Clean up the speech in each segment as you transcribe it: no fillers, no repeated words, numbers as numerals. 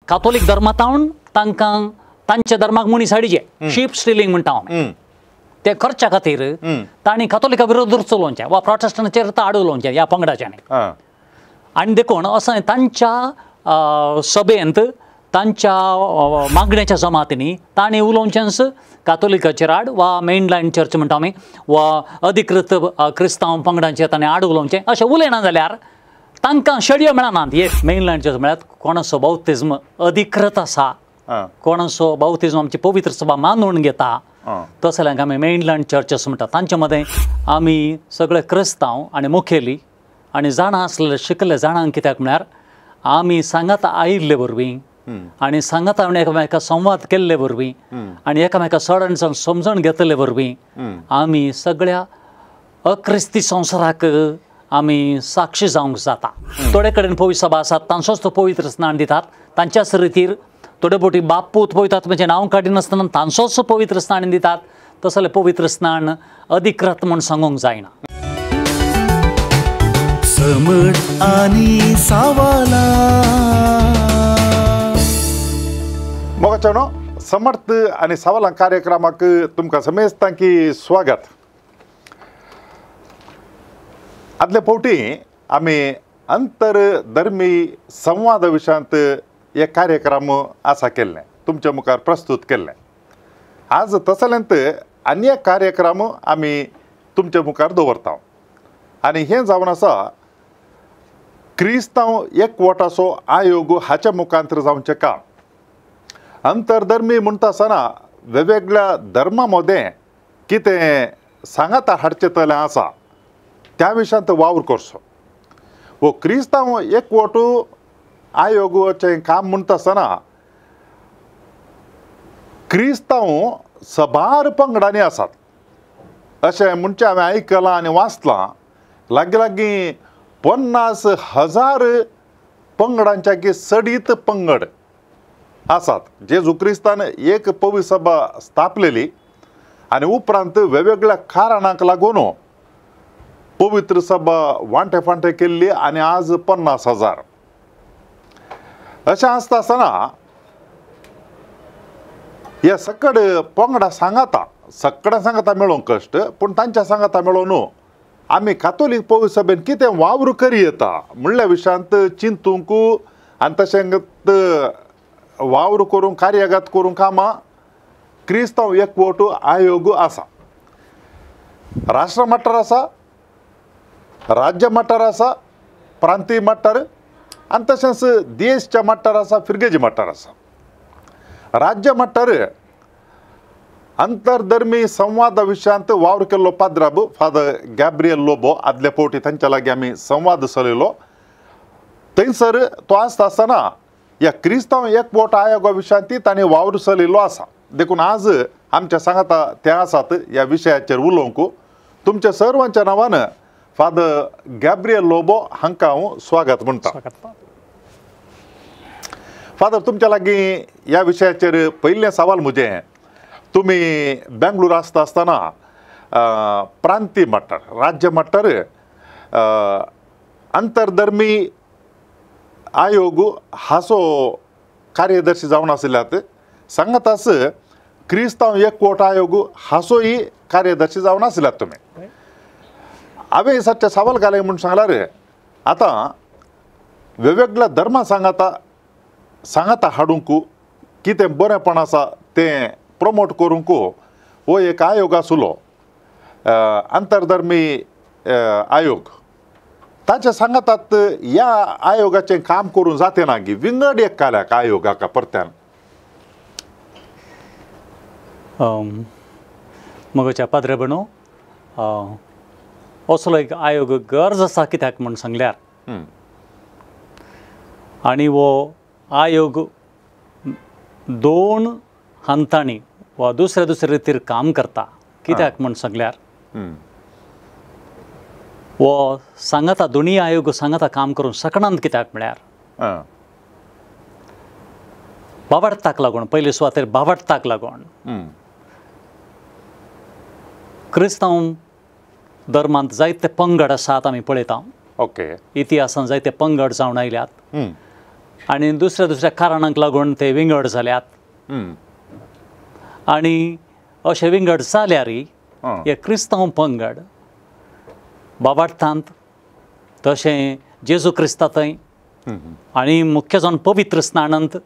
कातोलीक धर्मांतावन तांकां तांच्या धर्माक मुनी साडीचे शीप स्टिलिंग म्हणटा आमी ते करच्या खातीर तांणी कातोलिका विरोध चलोवचें वा प्रोटेस्टंटाचेर आडोवचें ह्या पंगडाच्यांनी आनी देखून असं तांच्या सभेंत तांच्या मागण्याच्या जमातींनी तांणी उलोवचेंच कातोलिकाचेर आड वा मेनलायन चर्च म्हणटा आमी वा अधिकृत क्रिस्तांव पंगडांचेर तांणी आड उलोवचें अशें उलयना जाल्यार तांकां शड्यो मेळनात हे मेनलायन चर्च म्हळ्यार कोणाचो बावतिज्म अधिकृत आसा कोणाचो बावतिज्म आमची पवित्र सभा मानून घेता तशें जाल्यार आमी मेनलायन चर्चस म्हणटा तांचे मदें आमी सगळे क्रिस्तांव आनी मुखेली आनी जाणां आसलेले शिकले जाणांक कित्याक म्हळ्यार आमी सांगात आयिल्ले वरवीं आनी सांगात एकामेका संवाद केल्ले वरवीं आनी एकामेका चड समजून घेतले वरवीं आमी सगळ्या अक्रिस्ती संवसाराक आमी साक्षी जावंक जाता थोडे कडेन पवित्र सभा आसात तांचोच तो पवित्र स्नान दितात तांच्याच रितीर थोडे फावटी बापूत पळयतात म्हणजे नांव काडिनासतना तांचोच पवित्र स्नान दितात तशें जाल्यार पवित्र स्नान अधिकृत म्हूण सांगूंक जायना समट आनी सावाला मोगाचेनो समर्थ आनी सवालां कार्यक्रमाक तुमकां समेस्तांकी स्वागत आदले फावटी आमी अंतरधर्मी संवाद विशयांत एक कार्यक्रम आसा केल्ले तुमच्या मुखार प्रस्तुत केल्ले आज तसलेंत आनी एक कार्यक्रम आमी तुमच्या मुखार दवरता आनी हें जावन आसा क्रिस्तांव एकवटाचो आयोग हाच्या मुखांतर जावचें काम अंतरधर्मी म्हणटा आसतना वेगवेगळ्या धर्मां मदें कितें सांगाता हाडचें तलें आसा त्या विशयांत वावर करचो वो क्रिस्तांव एकवट आयोगाचें काम म्हणटा आसतना क्रिस्तांव सबार पंगडांनी आसात अशें म्हणचें हांवें आयकलां आनी वाचलां लागीं लागीं 50,000 पंगडांच्या सडीत पंगड आसात जेजू क्रिस्तान एक पवित्र सभा स्थापलेली आनी उपरांत वेगवेगळ्या कारणांक लागून पवित्र सभा वांटे फांटे केल्ली आनी आज 50,000 अशें आसता आसतना हे सकड पंगडा सांगाता मेळोवंक कश्ट पूण तांच्या सांगाता मेळोवन आमी कातोलीक पवित्र सभेन कितें वावर करी येता म्हणल्या विशयांत चिंतूंक आनी तशेंच वावर करूंक कार्यगत करूंक कामां क्रिस्तांव एकवट आयोग आसा राष्ट्र मट्टार आसा राज्य मट्टार आसा प्रांतीय मट्टार आनी तशेंच देशच्या मट्टार आसा फिरगेजी मट्टार आसा राज्य मट्टार अंतरधर्मी संवादा विशयांत वावर केल्लो पाद्राब फादर गॅब्रियल लोबो आदले फावटी तांच्या लागीं आमी संवाद चलयलो थंयसर तो आसता आसतना ह्या क्रिस्तांव एकवट आयोगा विशयांत ताणें वावर चलयलो आसा देखून आज आमच्या सांगाता ते आसात ह्या विशयाचेर उलोवंक तुमच्या सर्वांच्या नांवान फादर गॅब्रियल लोबो हांकां हांव स्वागत म्हणटा फादर तुमच्या लागीं ह्या विशयाचेर पयलें सवाल म्हजें तुमी बेंगळूर आसता आसतना प्रांतीय मट्टार राज्य मट्टार अंतरधर्मी आयोग हाचो कार्यदर्शी जावन आशिल्ल्यात सांगातास क्रिस्तांव एकवट आयोग हाचोय कार्यदर्शी जावन आशिल्ल्यात तुमी हांवें सच्चे सवाल घाले म्हूण सांगल्यार आतां वेगवेगळ्या धर्मा सांगाता हाडूंक कितें बरेंपण आसा तें प्रमोट करूंक हो एक आयोग आसलो अंतरधर्मी आयोग ताचे सांगातात ह्या आयोगाचें काम करूं जातें ना गी विंगड एक काल्याक आयोगाक परत्यान मगोच्या पाद्रे बणो असलो एक आयोग गरज आसा कित्याक म्हूण सांगल्यार आनी हो आयोग 2 हांतांनी वा दुसऱ्या रितीर काम करता कित्याक म्हूण सांगल्यार वो सांगाता दोनी आयोग सांगाता काम करूं शकनात कित्याक म्हळ्यार बावडताक लागून पयले सुवातेर बावडताक लागून क्रिस्तांव धर्मांत जायते पंगड आसात आमी पळयता ओके इतिहासान जायते पंगड जावन आयल्यात आनी दुसऱ्या दुसऱ्या कारणांक लागून ते विंगड जाल्यात आनी अशे विंगड जाल्यारय हे क्रिस्तांव पंगड बाबार्थांत तशें जेजू क्रिस्तांतय आनी मुख्य जावन पवित्र स्नानांत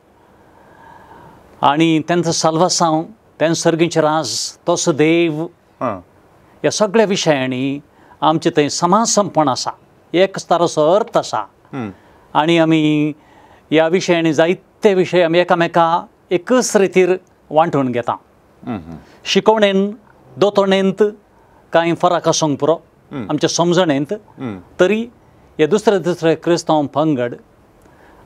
आनी तेंचो साल्वासांव तें सर्गीचें राज तसो देव ह्या सगळ्या विशयांनी आमचे थंय समासमपण आसा एक तारसो अर्थ आसा आनी आमी ह्या विशयांनी जायते विशय आमी एकामेका एकच रितीर वांटून घेता शिकवणेन दोतोणेंत कांय फरक आसूंक पुरो आमच्या समजणेंत तरी हे दुसरे दुसरे क्रिस्तांव पंगड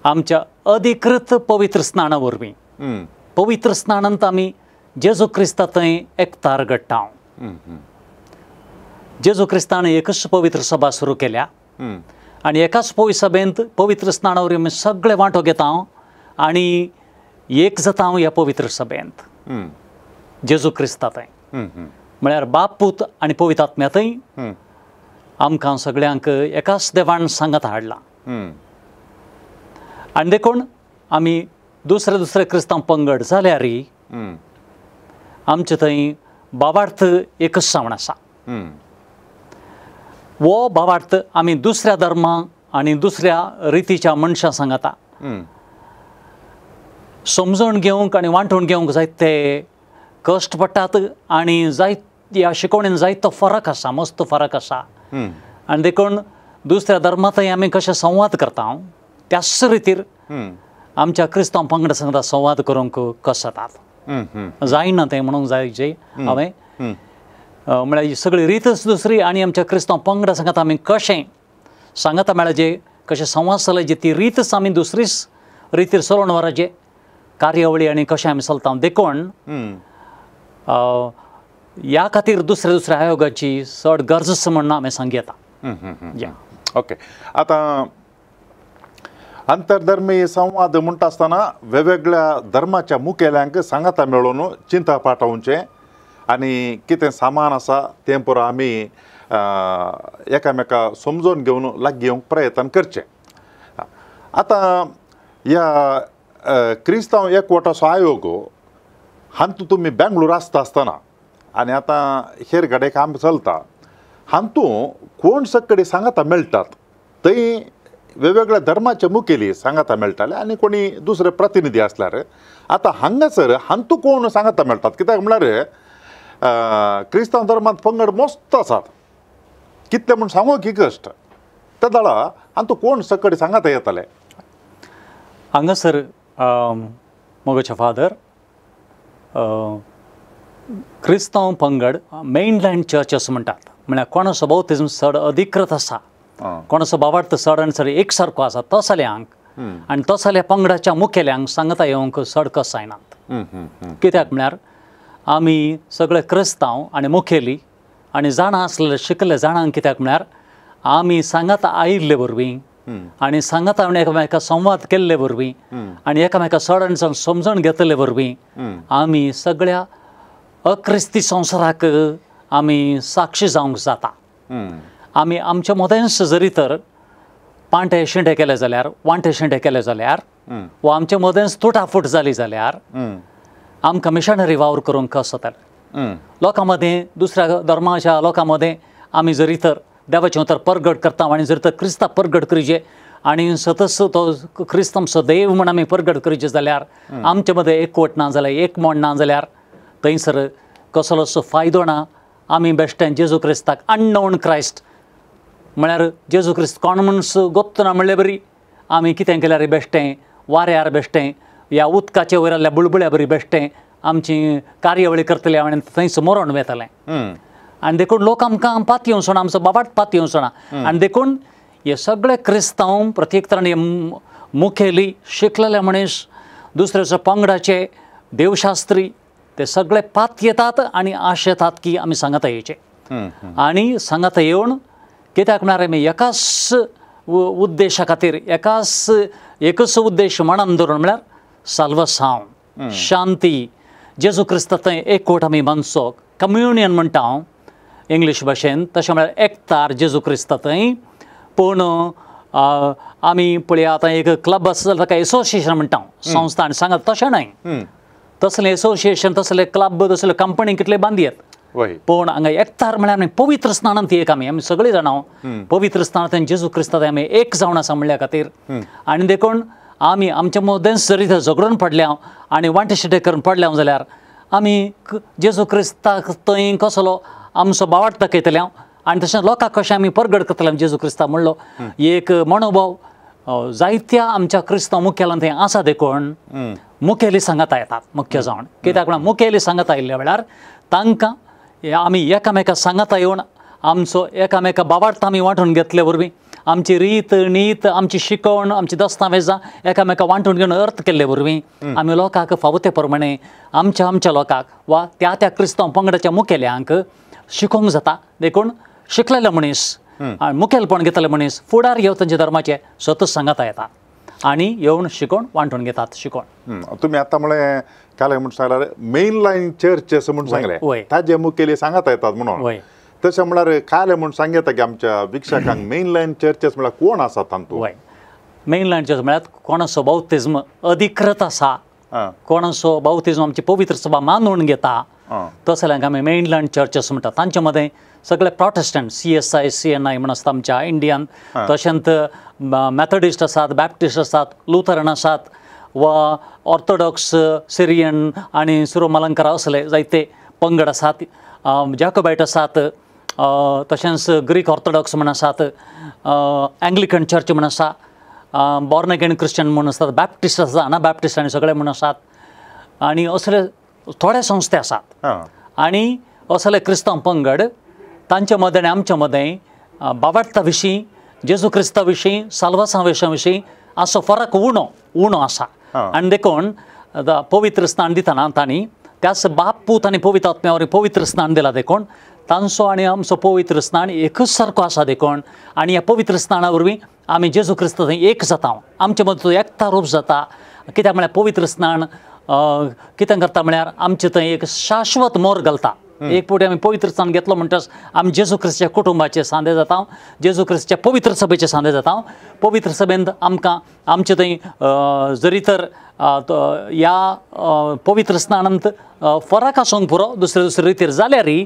आमच्या अधिकृत पवित्र स्नाना वरवीं पवित्र स्नानांत आमी जेजू क्रिस्ता थंय एकतार घडटा जेजू क्रिस्तान एकच पवित्र सभा सुरू केल्या आनी एकाच पवित्र सभेंत पवित्र स्नाना वरवीं आमी सगळे वांटो घेता आनी एक जाता ह्या पवित्र सभेंत जेजू क्रिस्ता थंय म्हळ्यार बाप पूत आनी पवित्र आत्म्यातय आमकां सगळ्यांक एकाच देवान सांगत हाडला आनी देखून आमी दुसरे दुसरे क्रिस्तांव पंगड जाल्यारय आमचे थंय भावार्थ एकच जावन आसा वो भावार्थ आमी दुसऱ्या धर्मा आनी दुसऱ्या रितीच्या मनशां सांगता समजून घेवंक आनी वांटून घेवंक जायते कश्ट पडटात आनी जायत ह्या शिकवणेन जायतो फरक आसा मस्त फरक आसा आनी देखून दुसऱ्या धर्मांतय आमी कशे संवाद करता त्याच रितीर आमच्या क्रिस्तांव पंगड सांगता संवाद करूंक कसतात जायना तें म्हणूंक जाय जे हांवें म्हळ्यार ही सगळी रीतच दुसरी आनी आमच्या क्रिस्तांव पंगडा सांगता आमी कशें सांगता म्हळ्यार जे कशें संवाद चलय ती रीतच आमी दुसरीच रितीर चलोवन व्हरचे कार्यावळी आनी कशें आमी चलता देखून ह्या खातीर दुसऱ्या दुसऱ्या आयोगाची चड गरज आसा म्हणून हांवें सांगी येता ओके आतां आंतरधर्मीय संवाद म्हणटा आसतना वेगवेगळ्या धर्माच्या मुखेल्यांक सांगता मेळोवन चिंता पाठोवचें आनी कितें सामान आसा तें पुरो आमी एकामेका समजून घेवन लागीं येवंक प्रयत्न करचें आतां ह्या क्रिस्तांव एकवटाचो आयोग हातूंत तुमी बेंगळूर आसतना आनी आतां हेर गाडे काम चलता हातूंत कोण सकडी सांगता मेळटात थंय वेगवेगळ्या धर्माचे मुखेली सांगता मेळटाले आनी कोणी दुसरे प्रतिनिधी आसल्यार आतां हांगासर हातूंत कोण सांगता मेळटात कित्याक म्हळ्यार क्रिस्तांव धर्मांत पंगड मस्त आसात कितले म्हूण सांगूंक की कश्ट त्या दळा हातूंत कोण सकडी सांगता येताले हांगासर मोगोचे फादर क्रिस्तांव पंगड मेनलँड चर्च अशें म्हणटात म्हळ्यार कोणाचो बौतिझम चड अधिकृत आसा कोणाचो भावार्थ चड आनी चड एक सारको आसा तसल्यांक आनी तसल्या पंगडाच्या मुखेल्यांक सांगता येवंक चड कस जायनात कित्याक म्हळ्यार आमी सगळे क्रिस्तांव आनी मुखेली आनी जाणां आसलेले शिकले जाणांक कित्याक म्हळ्यार आमी सांगता आयिल्ले वरवीं आनी सांगता आमी एकामेका संवाद केल्ले वरवीं आनी एकामेका चड आनी चड समजून घेतले वरवीं आमी सगळ्या अक्रिस्ती संवसाराक आमी साक्षी जावंक जाता आमी आमचे मोदेंस जरी तर पांटे शिंडे केले जाल्यार वांटे शिंडे केले जाल्यार वा आमचे मोदेंस तुटाफूट जाली जाल्यार आमकां मिशनरी वावर करूंक कस जाताले लोकां मदें दुसऱ्या धर्माच्या लोकां मदें आमी जरी तर देवाचें उतर परगट करता आनी जर तर क्रिस्तांव परगट करीचे आनी सतत तो क्रिस्तांवचो देव म्हण आमी परगट करीचे जाल्यार आमचे मदें एकवट ना जाल्यार एक मोड ना जाल्यार थंयसर कसलोसो फायदो ना आमी बेश्टें जेजू क्रिस्ताक अननोन क्रायस्ट म्हळ्यार जेजू क्रिस्त कोण मनीस गोत्तो ना म्हणले बरी आमी कितें केल्यार बेश्टें वाऱ्यार बेश्टें ह्या उदकाचे वयर आसल्या बुळबुळ्या बरी बेश्टें आमची कार्यावळी करतले आनी थंयच मरोन वेतलें आनी देखून लोक आमकां पात येवचो ना आमचो बाबाट पात येवचो ना आनी देखून हे सगळे क्रिस्तांव प्रत्येक तरान मुखेली शिकलेले मनीस दुसऱ्याच्या पंगडाचे देवशास्त्री ते सगळे पात येतात आनी आश येतात की आमी सांगता येवचे आनी सांगता येवन कित्याक म्हळ्यार आमी एकाच उद्देशा खातीर एकच उद्देश मनान धरून म्हळ्यार साल्वासांव शांती जेजू क्रिस्ता थंय एकवट आमी मानचो कम्युनियन म्हणटा हांव इंग्लीश भाशेन तशें म्हळ्यार एकतार जेजू क्रिस्ता थंय पूण आमी पळया आतां एक क्लब आसा जाल्यार ताका एसोसिएशन म्हणटा संस्था आनी सांगात तशें न्हय तसलें एसोसिएशन तसले क्लब तसले कंपनी कितले बांदयत वय पूण हांगा एकठार म्हळ्यार आमी पवित्र स्नानांत एक आमी सगळीं जाणां पवित्र स्नानांत जेजू क्रिस्तांत आमी एक जावन आसा म्हणल्या खातीर आनी देखून आमी आमच्या मदेंच जरी थंय झगडून पडल्या आनी वांटे शिटे करून पडल्या जाल्यार आमी जेजू क्रिस्ताक थंय कसलो आमचो बावाट दाखयतले आनी तशें लोकांक कशें आमी परगड करतले जेजू क्रिस्ता म्हणलो एक मनोभाव जायत्या आमच्या क्रिस्तांव मुखेलांत थंय आसा देखून मुखेली सांगाता येतात मुख्य जावन कित्याक म्हळ्यार मुखेली सांगाता आयिल्ल्या वेळार तांकां आमी एकामेका सांगाता येवन आमचो एकामेका बाबार्थ आमी वांटून घेतले वरवीं आमची रीत नीत आमची शिकवण आमची दस्तावेजां एकामेका वांटून घेवन अर्थ केल्ले वरवीं आमी लोकांक फावो ते प्रमाणे आमच्या लोकांक वा त्या क्रिस्तांव पंगडाच्या मुखेल्यांक शिकोवंक जाता देखून शिकलेले मनीस मुखेलपण घेतले मनीस फुडार येवन तांचे धर्माचे स्वतूच सांगाता येता आनी येवन शिकोवन वांटून घेतात शिकोवन तुम्ही आता म्हळे काले म्हणून सांगल्यार मेन लायन चर्च म्हणून सांगले ताजे मुखेली सांगाता येतात म्हणून तशें म्हळ्यार काले म्हणून सांगता की आमच्या विक्षकांक मेन लायन चर्चेस म्हळ्यार कोण आसा तांतूं मेन लायन चर्च म्हळ्यार कोणाचो बावतिज्म अधिकृत आसा कोणाचो बावतिज्म आमची पवित्र सभा मानून घेता तसल्यांक आमी मेन लायन चर्चेस म्हणटा तांचे मदें सगळे प्रोटेस्टंट CSI CNI म्हण आसता आमच्या इंडियान तशेंच मॅथडिस्ट आसात बॅप्टिस्ट आसात लुथरन आसात वा ऑर्थोडॉक्स सिरियन आनी सिरोमलंकार असले जायते पंगड आसात जॅकोबायट आसात तशेंच ग्रीक ऑर्थोडॉक्स म्हण आसात एंग्लिकन चर्च म्हण आसा बॉर्न अगेन क्रिश्चन म्हण आसतात बॅप्टिस्ट आसा अना बॅप्टिस्ट आनी सगळे म्हण आसात आनी असले थोडे संस्थे आसात आनी असले क्रिस्तांव पंगड तांचे मदें आनी आमच्या मदें बाबार्था विशीं जेजू क्रिस्ता विशीं साल्वासा विशीं असो फरक उणो आसा आनी देखून पवित्र स्नान दितना तांणी त्याच बाप पूत आनी पवित्र आत्म्या पवित्र स्नान दिला देखून तांचो आनी आमचो पवित्र स्नान एकच सारको आसा देखून आनी ह्या पवित्र स्नाना वरवीं आमी जेजू क्रिस्त थंय एक जाता आमचे मदीं एकता रूप जाता कित्याक म्हळ्यार पवित्र स्नान कितें करता म्हळ्यार आमचे थंय एक शाश्वत मोर घालता एक फावटी आमी पवित्र स्नान घेतलो म्हणटच आमी जेजू क्रिस्ताच्या कुटुंबाचे सांदे जाता जेजू क्रिस्ताच्या पवित्र सभेचे सांदे जाता पवित्र सभेंत आमकां आमचे थंय जरी तर ह्या पवित्र स्नानांत फरक आसूंक पुरो दुसरे रितीर जाल्यारय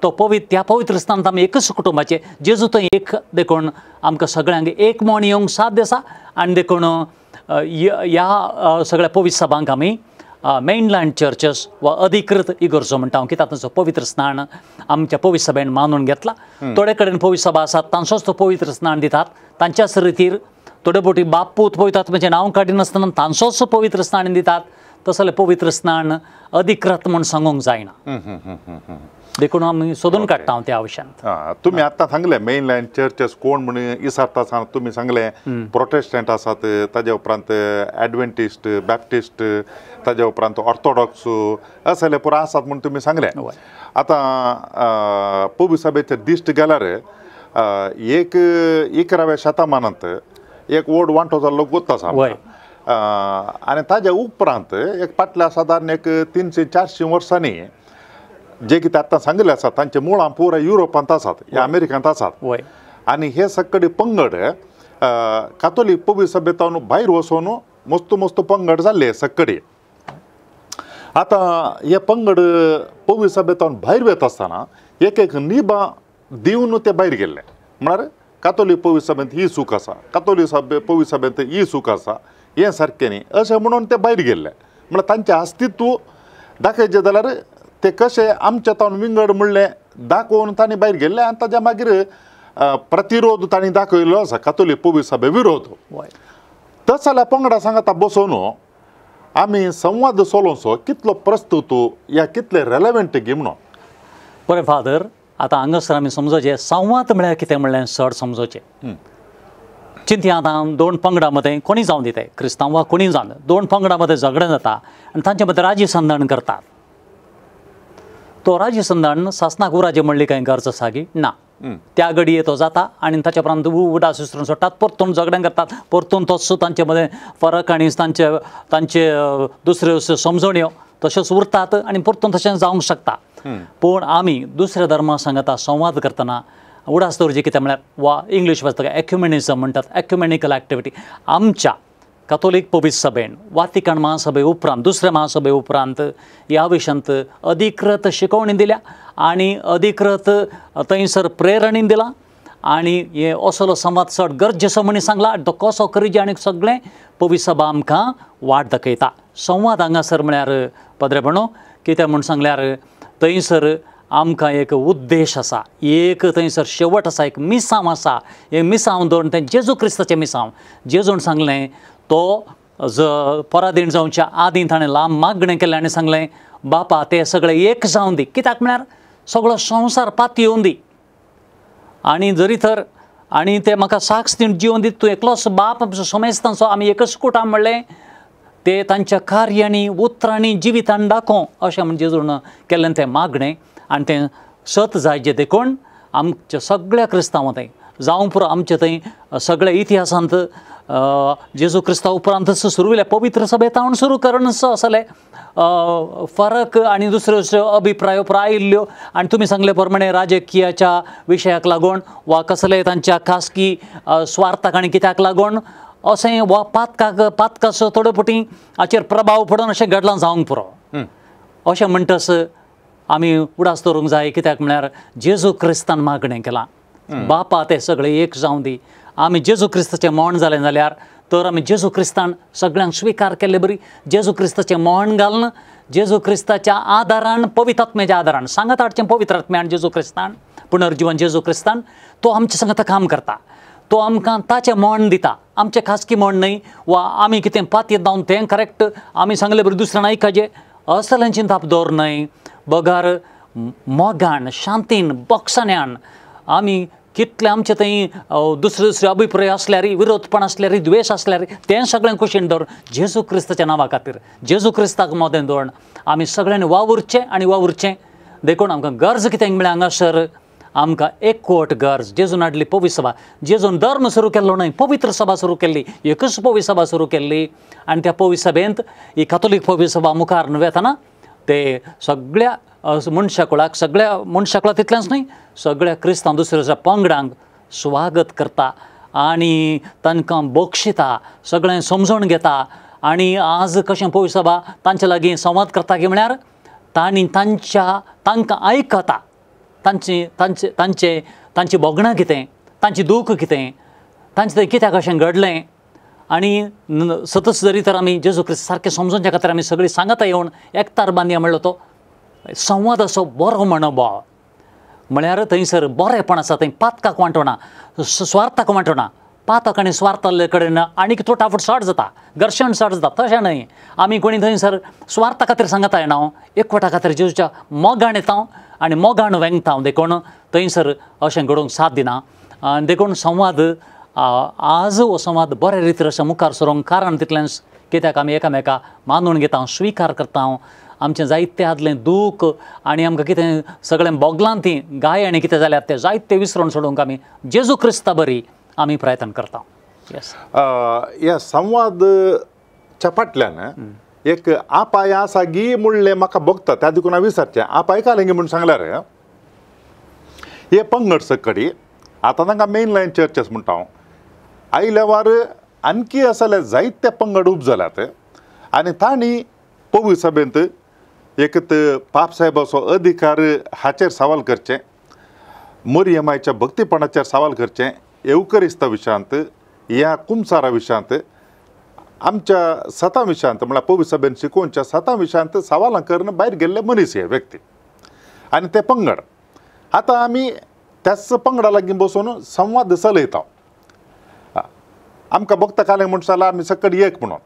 त्या पवित्र स्नानांत आमी एकच कुटुंबाचे जेजू थंय एक देखून आमकां सगळ्यांक एक म्हण येवंक साध्य आसा आनी देखून ह्या सगळ्या पवित्र सभांक आमी मेनलँड चर्चेस वा अधिकृत इगर्जो म्हणटा हांव कित्याक तांचो पवित्र स्नान आमच्या पवित्र सभेन मानून घेतला थोडे कडेन पवित्र सभा आसात तांचोच तो पवित्र स्नान दितात तांच्याच रितीर थोडे फावटी बाप पूत पवित्र आत्म्याचें नांव काडिनासतना तांचोच पवित्र स्नान दितात तसलें पवित्र स्नान अधिकृत म्हूण सांगूंक जायना देखून आमी सोदून काडटा त्या विशयांत तुमी आतां सांगले मेन लायन चर्चेस कोण म्हण इसारता तुमी सांगले प्रोटेस्टंट आसात ताजे उपरांत एडवेंटिस्ट बॅप्टिस्ट ताजे उपरांत ऑर्थोडॉक्स असले पुरो आसात म्हूण तुमी सांगले आतां पवित्र सभेचे दिश्ट गेल्यार 11व्या शतमानांत एक व्हड वांटो जाल्लो गोत आसा आनी ताज्या उपरांत एक फाटल्या सादारण एक 300-400 वर्सांनी जे कितें आतां सांगले आसात तांचे मुळां पुराय युरोपांत आसात या अमेरिकांत आसात आनी हे सगळे पंगड कातोलीक पवित्र सभेंतल्यान भायर वचून मस्त पंगड जाल्ले सगळे आतां हे पंगड पवित्र सभेंतल्यान भायर वता आसतना एक निबां दिवन ते भायर गेल्ले म्हळ्यार कातोलीक पवित्र सभेंत ही सूख आसा कातोलीक पवित्र सभेंत ही सूख आसा हें सारकें न्ही अशें म्हणून ते भायर गेल्ले म्हळ्यार तांचें अस्तित्व दाखयचें जाल्यार ते कशें आमच्या तावन विंगड म्हणलें दाखोवन तांणी भायर गेल्ले आनी ताज्या मागीर प्रतिरोध तांणी दाखयलो आसा कातोलीक पवित्र सभे विरोध तस जाल्यार पंगडा सांगता बसोवन आमी संवाद चलोवचो कितलो प्रस्तुत या कितले रेलेवेंट गे म्हणून बरें फादर आतां हांगासर आमी समजोचें संवाद म्हळ्यार कितें म्हणलें चड समजोचें चिंतया आतां दोन पंगडा मदें कोणी जावं दिताय क्रिस्तांव वा कोणी जावन दोन पंगडा मदें झगडें जाता आनी तांचे मदें राजी संधान करतात तो राजी संधान सासनाक उराजे म्हणली कांय गरज आसा की ना त्या घडये तो जाता आनी ताचे उपरांत उडास विसरून सोडटात परतून झगडें करतात परतून तोच तांचे मदें फरक आनी तांचे दुसऱ्यो समजण्यो तश्योच उरतात आनी परतून तशें जावंक शकता पूण आमी दुसऱ्या धर्मा सांगता संवाद करतना उडास्तोर कितें म्हळ्यार वा इंग्लीश वाचता एक्युमेनिझम म्हणटात, एक्युमेनिकल एक्टिविटी आमच्या कॅथोलीक पवित्र सभेन वातिकन महासभे उपरांत दुसऱ्या महासभे उपरांत ह्या विशयांत अधिकृत शिकवणी दिल्या आनी अधिकृत थंयसर प्रेरणी दिला आनी हे असलो संवाद चड गरजेचो म्हणून सांगला. तो कसो करीजे आनी सगळें पवित्र सभा आमकां वाट दाखयता. संवाद हांगासर म्हळ्यार पदरेपणो कितें म्हूण सांगल्यार थंयसर आमकां एक उद्देश आसा, एक थंयसर शेवट आसा, एक मिसांव आसा. हे मिसांव दवरून तें जेजू क्रिस्ताचें मिसांव. जेजून सांगलें तो पराधीन जावच्या आदीं ताणें लांब मागणें केलें आनी सांगलें बापा ते सगळें एक जावन दी. कित्याक म्हळ्यार सगळो संवसार पात येवन दी आनी जरी तर आनी ते म्हाका साक्ष दिवन जिवन दीत तूं एकलोच बाप समेस्तांचो आमी एकच कुटाम म्हणलें ते तांच्या कार्यांनी उतरांनी जिवितान दाखोव अशें म्हण जेजून केल्लें तें मागणें आनी तें सत जाय जें देखून आमच्या सगळ्या क्रिस्तांवां थंय जावं पुरो आमचे थंय सगळ्या इतिहासांत जेजू क्रिस्ता उपरांत सुरू केल्या पवित्र सभेतावन सुरू करून असले फरक आनी दुसऱ्यो अभिप्राय आयिल्ल्यो आनी तुमी सांगले प्रमाणे राजकीयाच्या विशयाक लागून वा कसले तांच्या खासगी स्वार्थाक आनी कित्याक लागून अशें वा पातकाचो तोडपटी हाचेर प्रभाव पडून अशें घडलां जावंक पुरो अशें म्हणटस आमी उडास दवरूंक जाय. कित्याक म्हळ्यार जेजू क्रिस्तान मागणें केलां बापा ते सगळे एक जावं दी. आमी जेजू क्रिस्ताचें मोहन जालें जाल्यार तर आमी जेजू क्रिस्तान सगळ्यांक स्विकार केले बरी. जेजू क्रिस्ताचें मोहन घालून जेजू क्रिस्ताच्या आदारान पवित्र आत्म्याच्या आदारान सांगत हाडचें पवित्र आत्म्यान जेजू क्रिस्तान पुनर्जीवन जेजू क्रिस्तान तो आमचे सांगत काम करता. तो आमकां ताचें मोहन दिता, आमचें खासगी मोहन न्हय वा आमी कितें पातयेत जावन तें करेक्ट आमी सांगले बरी दुसऱ्यान आयकाचें असल्यांची ताप दवर न्हय. बगार मोगान शांतीन बक्षान्यान आमी कितले आमचे थंय दुसरे अभिप्राय आसल्यार विरोधपण आसल्यार द्वेश आसल्यार तें सगळें कुशीन दवर जेजू क्रिस्ताच्या नांवा खातीर जेजू क्रिस्ताक मोदें दवरून आमी सगळ्यांनी वावुरचें आनी वावुरचें. देखून आमकां गरज कितें म्हळ्यार हांगासर आमकां एकवट गरज. जेजून हाडली पवित्र सभा. जेजून धर्म सुरू केल्लो न्हय, पवित्र सभा सुरू केल्ली, एकच पवित्र सभा सुरू केल्ली आनी त्या पवित्र सभेंत ही कॅथोलीक पवित्र सभा मुखार वेताना ते सगळ्या मनशाकुळाक सगळ्या मनशाकुळाक तितलेंच न्हय सगळ्या क्रिस्तांव दुसऱ्या पंगडांक स्वागत करता आनी तांकां बक्षिता, सगळें समजून घेता. आनी आज कशें पवित्र सभा तांचे लागीं संवाद करता की म्हळ्यार तांकां आयकता तांची बोगणां कितें, तांचें दूख कितें, तांचें थंय कित्याक अशें घडलें आनी सतत जरी तर आमी जेजू क्रिस्त सारकें समजोवच्या खातीर आमी सगळीं सांगता येवन एकतार बांदया म्हणलो तो संवाद असो बरो मनोभाव म्हळ्यार थंयसर बरेपण आसा. थंय पातकाक वांटोना, स्वार्थाक वांटोना. पातक आनी स्वार्थाले कडेन आनीक तोटाफूट चड जाता, घर्शण चड जाता. तशें न्हय आमी कोणी थंयसर स्वार्था खातीर सांगता येना एकवटा खातीर जेजूच्या मोगान येता आनी मोगान वेंगता. देखून थंयसर अशें घडोवंक साथ दिना. देखून संवाद आज हो संवाद बरे रितीन अशें मुखार सरोंक कारण तितलेंच कित्याक आमी एकामेका मानून घेता, स्विकार करता. आमचें जायतें आदलें दूख आनी आमकां कितें सगळें बोगलां ती गाय आनी कितें जाल्यार तें जायतें विसरून सोडूंक आमी जेजू क्रिस्ता बरी आमी प्रयत्न करता. येस ह्या संवादच्या फाटल्यान एक आपाय आसा गी म्हणलें म्हाका बघता त्या देखून हांव विचारचें आपाय आयकलें गी म्हूण सांगल्यार हे पंगड सकडी आतां तांकां मेन लायन चर्चेस म्हणटा हांव आयल्या वार आणकी असले जायते पंगड उब जाल्यात आनी तांणी पवित्र सभेंत एक पाप साहेबाचो अधिकार हाचेर सवाल करचें, मोरयमाच्या भक्तीपणाचेर सवाल करचें, एवकरिस्ता विशयांत ह्या कुमसारा विशयांत आमच्या 7 विशयांत म्हळ्यार पवित्र सभेन शिकोवच्या 7 विशयांत सवालां करून भायर गेल्ले मनीस हे व्यक्ती आनी ते पंगड. आतां आमी त्याच पंगडा लागीं बसून संवाद चलयता. आमकां भक्त कालें म्हणून जाल्यार आमी सक्कडी एक म्हणून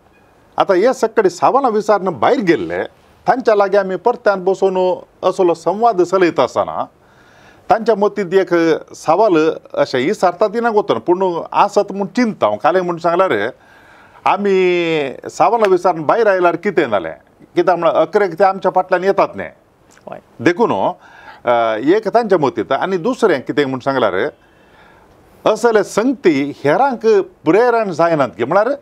आतां हे सक्कडी सवालां विचारून भायर गेल्ले तांच्या लागीं आमी परत्यान बसून असलो संवाद चलयता आसतना तांच्या मतींत एक सवाल अशें विचारता ती नागोत पूण आसत म्हूण चिंता हांव कालें म्हणून सांगल्यार आमी सवालां विचारून भायर आयल्यार कितें जालें कित्याक म्हळ्यार अकरेक ते आमच्या फाटल्यान येतात न्ही. देखून एक तांच्या मतींत आनी दुसरें कितें म्हूण सांगल्यार असले संगती हेरांक प्रेरण जायनात की म्हळ्यार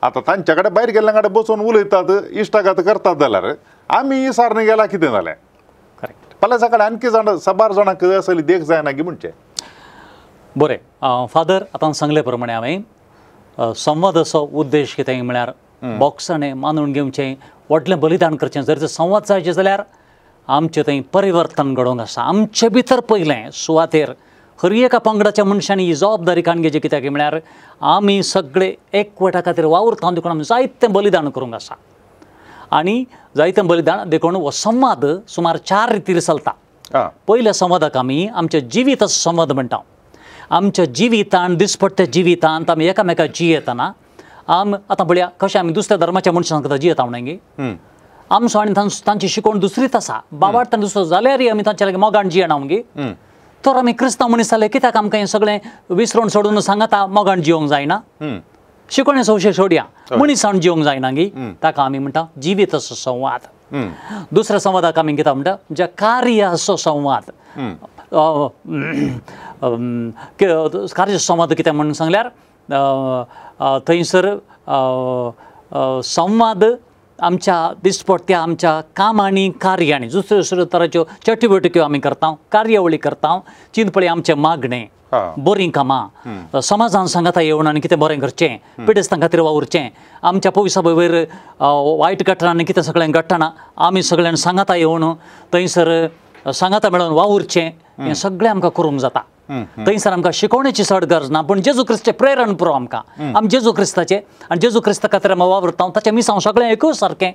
आतां तांच्या कडेन भायर गेल्ल्या कडेन बसून उलयतात इश्टाघात करतात जाल्यार आमी विचारन गेल्यार कितें जालें. करेक्ट. फाल्यां सकाळीं आणखी जाण 12 जाणांक असली देख जायना गी म्हणचें बरें फादर आतां सांगले प्रमाणे हांवें संवादाचो उद्देश कितें म्हळ्यार बॉक्सांनी मानून घेवचें व्हडलें बलिदान करचें जर तर संवाद जायचे जाल्यार आमचें थंय परिवर्तन घडोवंक आसा आमचे भितर पयलें सुवातेर हर एका पंगडाच्या मनशांनी ही जबाबदारी काण घेवची कित्याक म्हळ्यार आमी सगळे एकवटा खातीर वावुरता देखून आमी जायतें बलिदान करूंक आसा आनी जायतें बलिदान देखून हो संवाद सुमार 4 रितीर चलता पयल्या संवादाक आमी आमच्या जिविताचो संवाद म्हणटा आमच्या जिवितांत दिसपट्ट्या जिवितांत आमी एकामेकाक जियेतना आतां पळया कशें आमी दुसऱ्या धर्माच्या मनशां खातीर जियेता म्हणगे आमचो आनी तांची शिकवण दुसरीच आसा बाबार्थान दुसरो जाल्यारय आमी तांचे लागीं मोगान जियेना म्हणगे तर आमी क्रिस्तांव मनीस जाले कित्याक आमकां हें सगळें विसरून सोडून सांगाता मोगान जियोंक जायना शिकवणेचो विशय सोडया मनीसावन जियोंक जायना गी ताका आमी म्हणटा जिविताचो संवाद दुसऱ्या संवादाक आमी कितें म्हणटा म्हणजे कार्याचो संवाद कार्याचो संवाद कितें म्हणून सांगल्यार थंयसर संवाद आमच्या दिसपट्ट्या आमच्या कामांनी कार्यांनी दुसऱ्या दुसऱ्या तराच्यो चटवटिको आमी करता कार्यावळी करता चिंतपळी आमचें मागणें बरीं कामां समाजान सांगाता येवन आनी कितें बरें करचें पिडेस्तां खातीर वावुरचें आमच्या पयसा वयर वायट घटनांनी कितें सगळें घडटना आमी सगळ्यांनी सांगाता येवन थंयसर सांगाता मेळोवन वावुरचें हें सगळें आमकां करूंक जाता थंयसर आमकां शिकवणेची चड गरज ना पूण जेजू क्रिस्ताचें प्रेरण पुरो आमकां आमी जेजू क्रिस्ताचें आनी जेजू क्रिस्ता खातीर आमी वावुरता ताचें मिसांव सगळें एकूच सारकें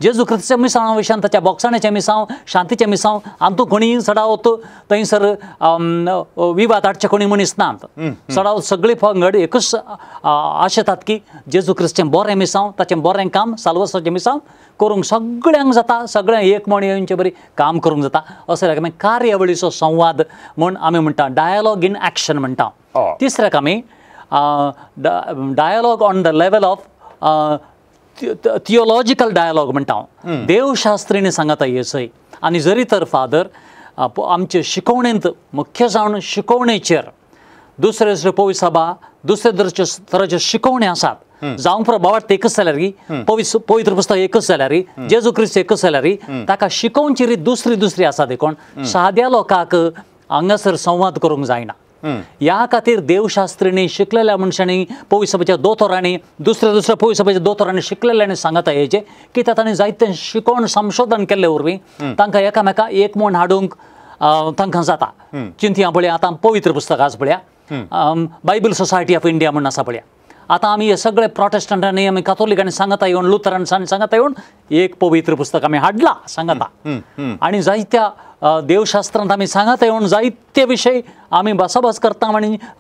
जेजू क्रिस्ताच्या मिसांवा विशयान ताच्या बोगसाणेचें मिसांव शांतीचें मिसांव आमकां कोणी सडावत थंयसर विवाद हाडचे कोणी मनीस नात सडाव सगळे पंगड एकूच आशेतात की जेजू क्रिस्ताचें बरें मिसांव ताचें बरें काम साल्वसाचें मिसांव करूंक सगळ्यांक जाता सगळें एक म्हण येवचें बरी काम करूंक जाता असो आमी कार्यावळीचो संवाद म्हूण आमी म्हणटा डायलॉग इन एक्शन म्हणटा तिसऱ्याक आमी dialogue on the level of theological dialogue म्हणटा देवशास्त्रीने सांगता येसय आनी जरी तर फादर आमचे शिकवणेंत मुख्य जावन शिकवणेचेर दुसरे दुसरे पवित्र सभा दुसरे तरांचे शिकवणे आसात जावंक प्रभावार्थ एकच जाल्यार पवित्र पुस्तक एकच जाल्यार जेजू क्रिस्त एकच जाल्यार ताका शिकोवची रीत दुसरी दुसरी आसा देखून साद्या लोकांक हांगासर संवाद करूंक जायना ह्या खातीर देवशास्त्रींनी शिकलेल्या मनशांनी पवित्र सभेच्या दोतोरांनी दुसऱ्या दुसऱ्या पवित्र सभेच्या दोतोरांनी शिकलेल्यांनी सांगता येचें कित्याक तांणी जायतें शिकोवन संशोधन केल्ले वरवीं तांकां एकामेकाक एक म्हूण हाडूंक तांकां जाता चिंतया पळया आतां पवित्र पुस्तक आसा पळया बायबल सोसायटी ऑफ इंडिया म्हणून आसा पळया आतां आमी हे सगळे प्रोटेस्टंटांनी आमी कातोलिकांनी सांगता येवन लुथरांनी सांगता येवन एक पवित्र पुस्तक आमी हाडला सांगता आनी जायत्या देवशास्त्रांत आमी सांगता येवन जायते विशय आमी भासाभास करता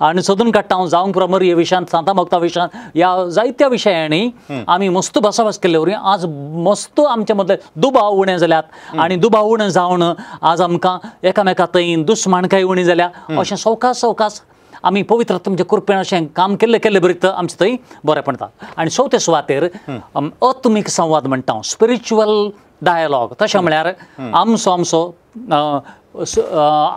आनी सोदून काडटा जावंक प्रमरी ह्या विशयांत सांता भक्ता विशयांत ह्या जायत्या विशयांनी आमी मस्त भासाभास केल्ले वरी आज मस्त आमचे मदले दुबाव उणे जाल्यात आनी दुबाव उणे जावन आज आमकां एकामेका थंय दुस्मानकाय उणी जाल्या अशें सवकास आमी पवित्र तुमचे कृपेन अशें काम केल्ले बरीत आमचे थंय बरें पडटा आनी चवथे सुवातेर आत्मीक संवाद म्हणटा स्पिरिच्युअल डायलॉग तशें म्हळ्यार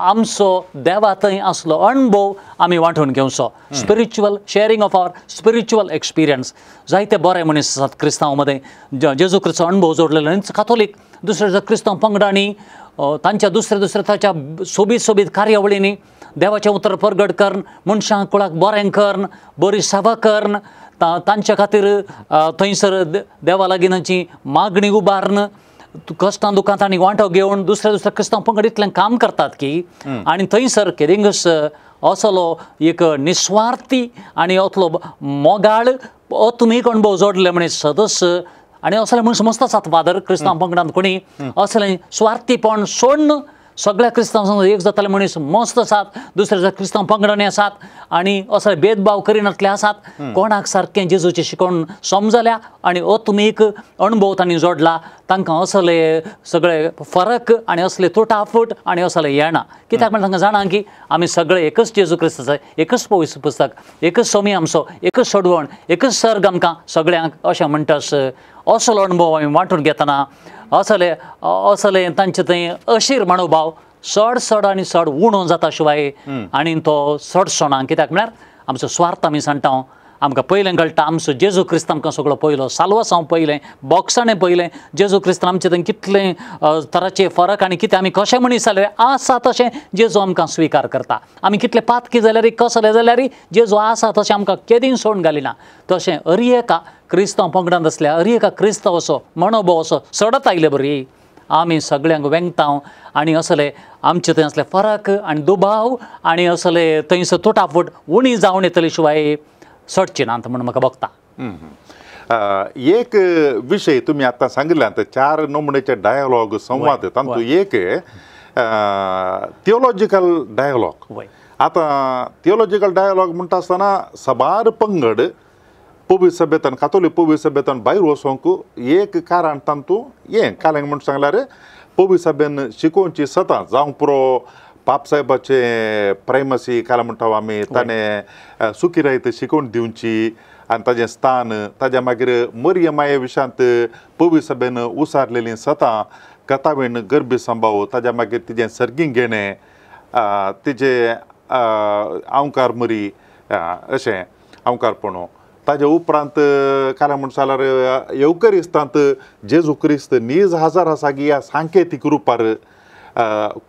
आमचो देवा थंय आसलो अणभव आमी वांटून घेवचो spiritual sharing of our spiritual experience जायते बरे मनीस आसात क्रिस्तांव मदें जेजू क्रिस्ताचो अणभव जोडलेलो आनी कातोलीक दुसऱ्या क्रिस्तांव पंगडांनी तांच्या दुसऱ्या ताच्या सोबीत कार्यावळींनी देवाचें उतर परगट करन मनशां कुळाक बरें करन बरी सेवा करन तांच्या खातीर थंयसर देवा लागीं तांची मागणी उबारन कश्टां दुखांत आनी वांटो घेवन दुसऱ्या क्रिस्तांव पंगड इतलें काम करतात की आनी थंयसर केरिंगस असलो एक निस्वार्थी आनी असलो मोगाळ अतुमीक अणभव जोडले म्हणे सदस्य आनी असले मनीस मस्त आसात फादर क्रिस्तांव पंगडांत कोणी असलें स्वार्थीपण सोडन सगळ्या क्रिस्तांव एक जाताले मनीस मस्त आसात दुसऱ्या क्रिस्तांव पंगडांनी आसात आनी असले भेदभाव करिनातले आसात कोणाक सारकें जेजूचें शिकवण समजल्या आनी अतुमीक अणभव तांणी जोडला तांकां असले सगळे फरक आनी असले तुटाफूट आनी असले येना कित्याक म्हण तांकां जाणा की आमी सगळे एकच जेजू क्रिस्ताचो एकच पवित्र पुस्तक एकच सोमी आमचो एकच सोडवण एकच सर्ग आमकां सगळ्यांक अशें म्हणटास असलो अणभव आमी वांटून घेतना असले तांचे थंय अशीर मनोभाव चड आनी चड उणो जाता शिवाय आनी तो चड सोना कित्याक म्हळ्यार आमचो स्वार्थ आमी सांगता आमकां पयलें कळटा आमचो जेजू क्रिस्त आमकां सगळो पयलो साल्वासांव पयलें बॉक्साणें पयलें जेजू क्रिस्त आमचें थंय कितलें तरांचे फरक आनी कितें आमी कशे मनीस जाले आसा तशें जेजू आमकां स्विकार करता आमी कितले पातकी जाल्यार कसले जाल्यार जेजू आसा तशें आमकां केदीं सोडून घालिना तशें एका क्रिस्तांव पंगडांत आसल्या एका क्रिस्तांव असो मनोभाव असो सडत आयले बरी आमी सगळ्यांक वेंगतांव आनी असले आमचे थंय असले फरक आनी दुबाव आनी असले थंयसर तुटाफूट उणी जावन येतले शिवाय सडची ना म्हणून म्हाका बगता एक विषय तुम्ही आता सांगितले 4 नमुनेचे डायलॉग संवाद तातूंत एक थियोलॉजिकल डायलॉग आता थियोलॉजिकल डायलॉग म्हणटा आसतना सबार पंगड पवित्र सभेतन कातोलीक पवित्र सभेतन भायर वचोंक एक कारण तातूंत हें कालेंग म्हणून सांगल्यार पवित्र सभेन शिकोवची सदांच जावं पुरो पाप साहेबाचे प्रायमसी काल म्हणटा आमी ताणें सुखीरायत शिकोवन दिवची आनी ताजें स्थान ताज्या मागीर मरिय माये विशयांत पवित्र सभेन उसारलेलीं सतां कथावेण गर्भी संभाव ताज्या मागीर तिजें सर्गींग घेणें तिजें आवकार मरी अशें आवकारपणू ताजे उपरांत काल म्हण जाल्यार येवकरिस्तांत जेजू क्रिस्त नीज हजार आसा गी ह्या सांकेतीक रुपार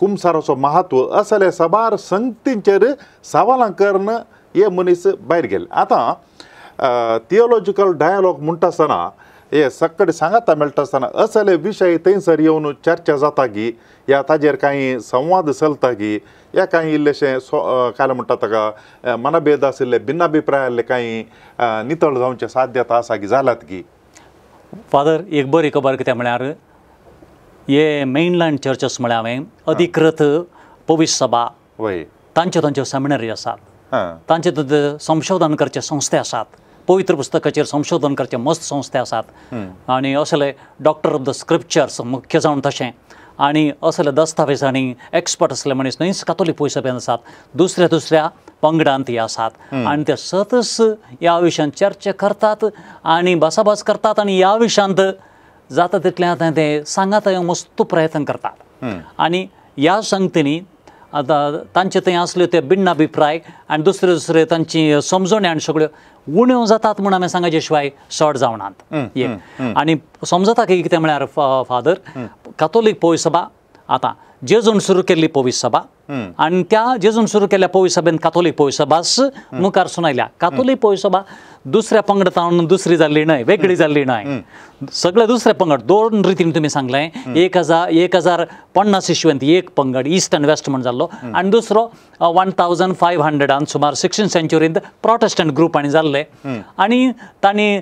कुमसाराचो महत्व असले सबार संगतींचेर सवालां करून हे मनीस भायर गेले आतां थियोलॉजिकल डायलॉग म्हणटा आसतना हे सक्कड सांगाता मेळटा आसतना असले विशय थंयसर येवन चर्चा जाता गी या ताजेर कांय संवाद चलता गी या कांय इल्लेशें काल म्हणटा ताका मनभेद आशिल्ले भिन्नाभिप्राय आसले कांय नितळ जावचे साध्यता आसा गी जाल्यात गी फादर एक बरी खबर कितें म्हळ्यार हे मेनलँड चर्चस म्हळ्यार हांवें अधिकृत पवित्र सभा वय तांच्यो सेमिनरी आसात तांचे संशोधन करचे संस्थे आसात पवित्र पुस्तकाचेर संशोधन करचे मस्त संस्थे आसात आनी असले डॉक्टर ऑफ द स्क्रिप्चर्स मुख्य जावन तशें आनी असले दस्तावेज आनी एक्सपर्ट असले मनीस न्हयच कातोलीक पवित्र सभेन आसात दुसऱ्या पंगडांत हे आसात आनी ते सतत ह्या विशयान चर्चा करतात आनी भासाभास करतात आनी ह्या विशयांत जाता तितलें आतां ते सांगात मस्त प्रयत्न करतात आनी ह्या संगतींनी आतां तांचे थंय आसल्यो ते भिन्नाभिप्राय आनी दुसरे तांची समजोणी आनी सगळ्यो उण्यो जातात म्हूण हांवें सांगचे शिवाय सड जावनात आनी समजता की कितें म्हळ्यार फादर कातोलीक पवित्र सभा आतां जेजून सुरू केल्ली पवित्र सभा आनी त्या जेजून सुरू केल्ल्या पवित्र सभेन कातोलीक पवित्र सभाच मुखार सुनायल्या कातोलीक पवित्र सभा दुसऱ्या पंगडांत दुसरी जाल्ली न्हय वेगळी जाल्ली न्हय सगळे दुसरे पंगड 2 रितीन तुमी सांगलें 1050 इस्वेंत एक पंगड ईस्ट आनी वेस्ट म्हण जाल्लो आनी दुसरो 1500 सुमार 16th सेंच्युरींत प्रोटेस्टंट ग्रुपांनी जाल्ले आनी तांणी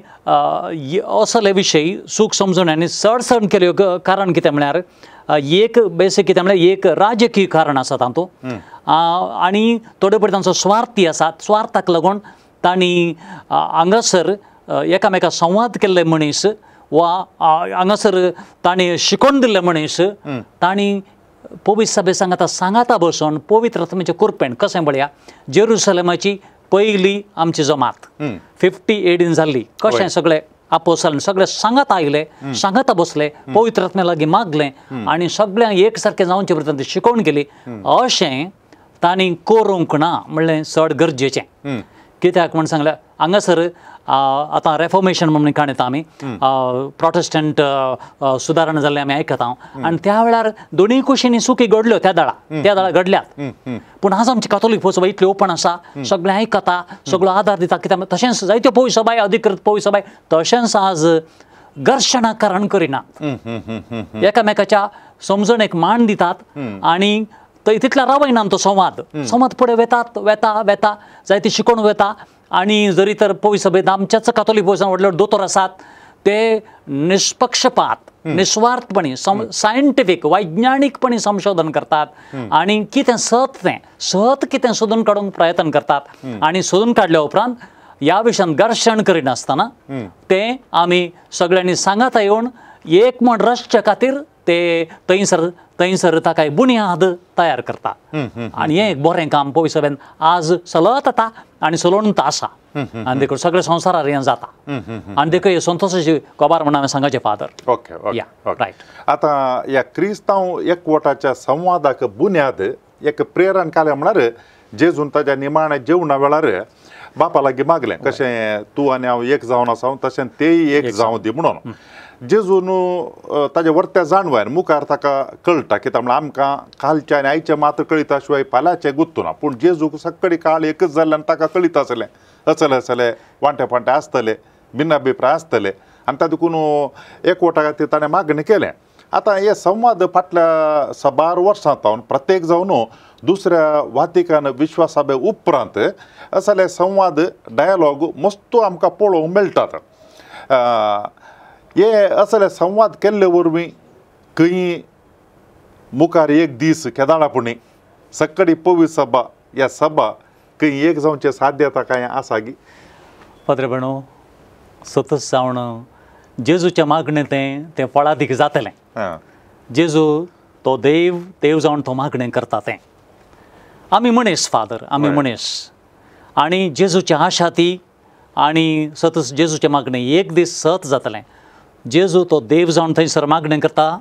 असले विशय सूख समजून आनी चड केल्यो कारण कितें म्हळ्यार एक बेसीक कितें म्हळ्यार एक राजकीय कारण आसा तातूंत आनी थोडे पडी तांचो स्वार्थी आसात स्वार्थाक लागून तांणी हांगासर एकामेका संवाद केल्ले मनीस वा हांगासर तांणी शिकोवन दिल्ले मनीस तांणी पवित्र सभे सांगाता बसून पवित्र आत्म्याचे कुरपेण कशें म्हळ्या जेरुसलेमाची पयली आमची जमात 50 AD जाल्ली कशें सगळे आपोसल सगळे सांगात आयले सांगाता बसले पवित्र आत्म्या लागीं मागलें आनी सगळ्यांक एक सारकें जावचे परत शिकोवन गेली अशें तांणी करूंक ना म्हणलें चड गरजेचें कित्याक म्हण सांगल्यार हांगासर आतां रेफॉर्मेशन म्हणून काणयता आमी प्रोटेस्टंट सुदारणा जाल्ले आमी आयकता आनी त्या वेळार दोनूय कुशींनी सुखी घडल्यो त्या दाळा घडल्यात पूण आज आमची कातोलीक पवित्र सभा इतली ओपन आसा सगळें आयकता सगळो आदार दिता कित्याक तशेंच जायत्यो पवित्र सभाय अधिकृत पवित्र सभाय तशेंच आज घर्शणाकरण करिनात एकामेकाच्या समजणेक मान दितात आनी थंय तितल्या रावयना तो संवाद फुडें वेता जायती शिकोवन वेता आनी जरी तर पवित्र सभेंत आमच्याच कातोलीक पवित्र व्हडले दोतोर आसात ते निष्पक्षपात निस्वार्थपणी सायंटिफीक वैज्ञानीकपणी संशोधन करतात आनी कितें सत कितें सोदून काडूंक प्रयत्न करतात आनी सोदून काडल्या उपरांत ह्या विशयान घर्शण करिनासतना ते आमी सगळ्यांनी सांगाता येवन एक म्हण रसचे खातीर ते थंयसर ताका बुनियाद तयार करता आनी हें एक बरें काम पवित्र सभेन आज चलत येता आनी चलोवंत आसा आनी देखून सगळे संवसारार हें जाता आनी देखून हे संतोशाची खबर म्हणून हांवें सांगचें फादर ओके रायट आतां ह्या क्रिस्तांव एकवटाच्या संवादाक बुन्याद एक प्रेरण काले म्हळ्यार जेजून ताच्या निमाण्या जेवणा वेळार बापा लागी मागलें कशें तूं आनी हांव एक जावन आसा तशें तेय एक जावं दी म्हणून जेजू न्हू ताजे वर्त्या जाणवार मुखार ताका कळटा कित्याक म्हळ्यार आमकां कालचें आनी आयचें मात्र कळिता शिवाय फाल्यांचें गुंतूना पूण जेजूक सगळी काळ एकच जाल्ल्यान ताका कळीत आसलें असले वांटे फांटे आसतले भिन्नाभिप्राय आसतले आनी तातूंत एकवटा खातीर ताणें मागणें केलें. आतां हे संवाद फाटल्या 12 वर्सां जावन प्रत्येक जावन दुसऱ्या वातिकन विश्वाससभे उपरांत असले संवाद डायलॉग मस्तो आमकां पळोवंक मेळटात. हे असले संवाद केल्ले वरवीं खंय मुखार एक दीस केदारपणी सक्कडी पवित्र सभा ह्या सभा खंय एक जावचे साध्यता काय आसा गी? पाद्रे भणो सतत जावन जेजूच्या मागणें तें फळादीक जातलें. जेजू तो देव जावन तो मागणें करता तें. आमी मनीस फादर आमी मनीस आनी जेजूची आशा ती आनी सतत जेजूचें मागणें एक दीस सत जातलें. जेजू तो देव जावन थंयसर मागणें करता.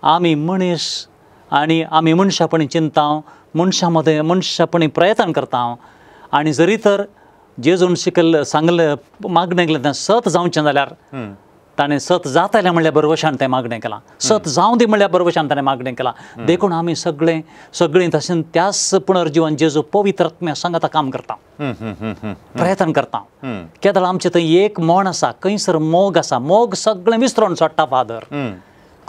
आमी मनीस आनी आमी मनशापणी चिंता मनशा मदें मनशापणी प्रयत्न करता आनी जरी तर जेजून सांगलें मागणें केलें तें सत जावचें जाल्यार ताणें सत जातालें म्हणल्या बरोवशान तें मागणें केलां. सत जावं दी म्हणल्या बरोवशान ताणें मागणें केलां. देखून आमी सगळीं तशें त्याच पुनर्जीवन जेजू पवित्र आत्म्या सांगाता काम करता प्रयत्न करता. केदळ आमचें थंय एक मोण आसा खंयसर मोग आसा मोग सगळें विसरून सोडटा फादर.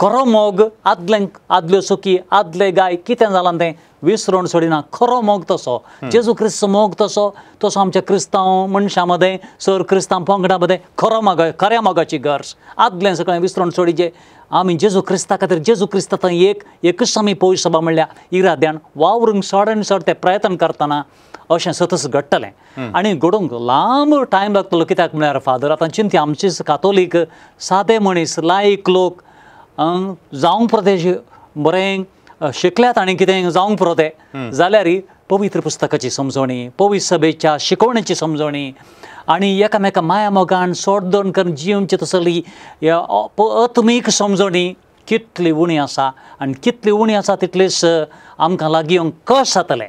खरो मोग आदल्यो सुखी आदले गाय कितें जालां तें विसरून सोडिना. खरो मोग तसो जेजू क्रिस्त मोग तसो आमच्या क्रिस्तांव मनशां मदें सर क्रिस्तांव पंगडा मदें खऱ्या मोगाची गरज आदलें सगळें विसरून सोडिचें आमी जेजू क्रिस्ता खातीर जेजू क्रिस्त थंय एकच आमी पवित्र सभा म्हणल्यार इराद्यान वावरूंक चड ते प्रयत्न करतना अशें सतत घडटलें. आनी घडोवंक लांब टायम लागतलो कित्याक म्हळ्यार फादर आतां चिंती आमचीच कातोलीक सादे मनीस लायक लोक जावंक प्रदेश बरें शिकल्यात आनी कितें जावंक पुरो तें जाल्यार पवित्र पुस्तकाची समजणी पवित्र सभेच्या शिकवणेची समजणी आनी एकामेका माया मोगान सोडदोण करून जिवनची तसली आत्मीक समजणी कितली उणी आसा आनी कितली उणी आसा तितलेच आमकां लागीं येवंक कश जातले.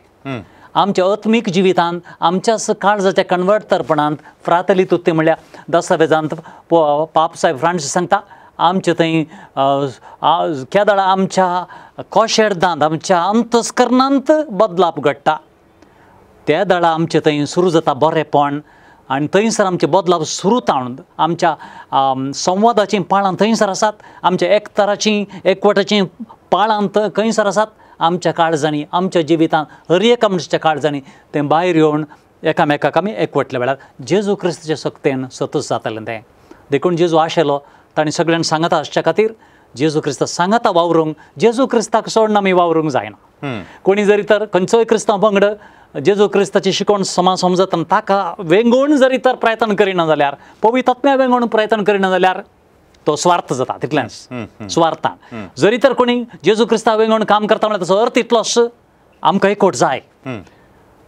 आमच्या आत्मीक जिवितांत आमच्याच काळजाच्या कणवटतरपणांत फ्रातली तुत्ते म्हणल्यार दस्तावेजांत पाप साहेब फ्रांसीस सांगता आमचे थंय केदळ आमच्या कोशेरदांत आमच्या अंतस्करणांत बदलाप घडटा. त्या दळा आमचे थंय सुरू जाता बरेंपण आनी थंयसर आमचे बदलाव सुरू जावन आमच्या संवादाची पाळां थंयसर आसात. आमच्या एकतराची एकवटाची पाळां खंयसर आसात. आमच्या काळजांनी आमच्या जिवितांत हर एका मनशाच्या काळजांनी तें भायर येवन एकामेकाक आमी एकवटले वेळार जेजू क्रिस्ताच्या सक्तेन सतत जातालें तें. देखून जेजू आशिल्लो ताणें सगळ्यांक सांगता आसच्या खातीर जेजू क्रिस्त सांगता वावरूंक जेजू क्रिस्ताक सोडून आमी वावरूंक जायना. कोणी जरी तर खंयचोय क्रिस्तांव पंगड जेजू क्रिस्ताची शिकवण समजत आनी ताका वेंगोवन जरी तर प्रयत्न करिना जाल्यार पवित्र आत्म्या वेंगोवन प्रयत्न करिना जाल्यार तो स्वार्थ जाता तितलेंच स्वार्थान. जरी तर कोणी जेजू क्रिस्ता वेंगोवन काम करता म्हळ्यार ताचो अर्थ इतलोच आमकां एकवट जाय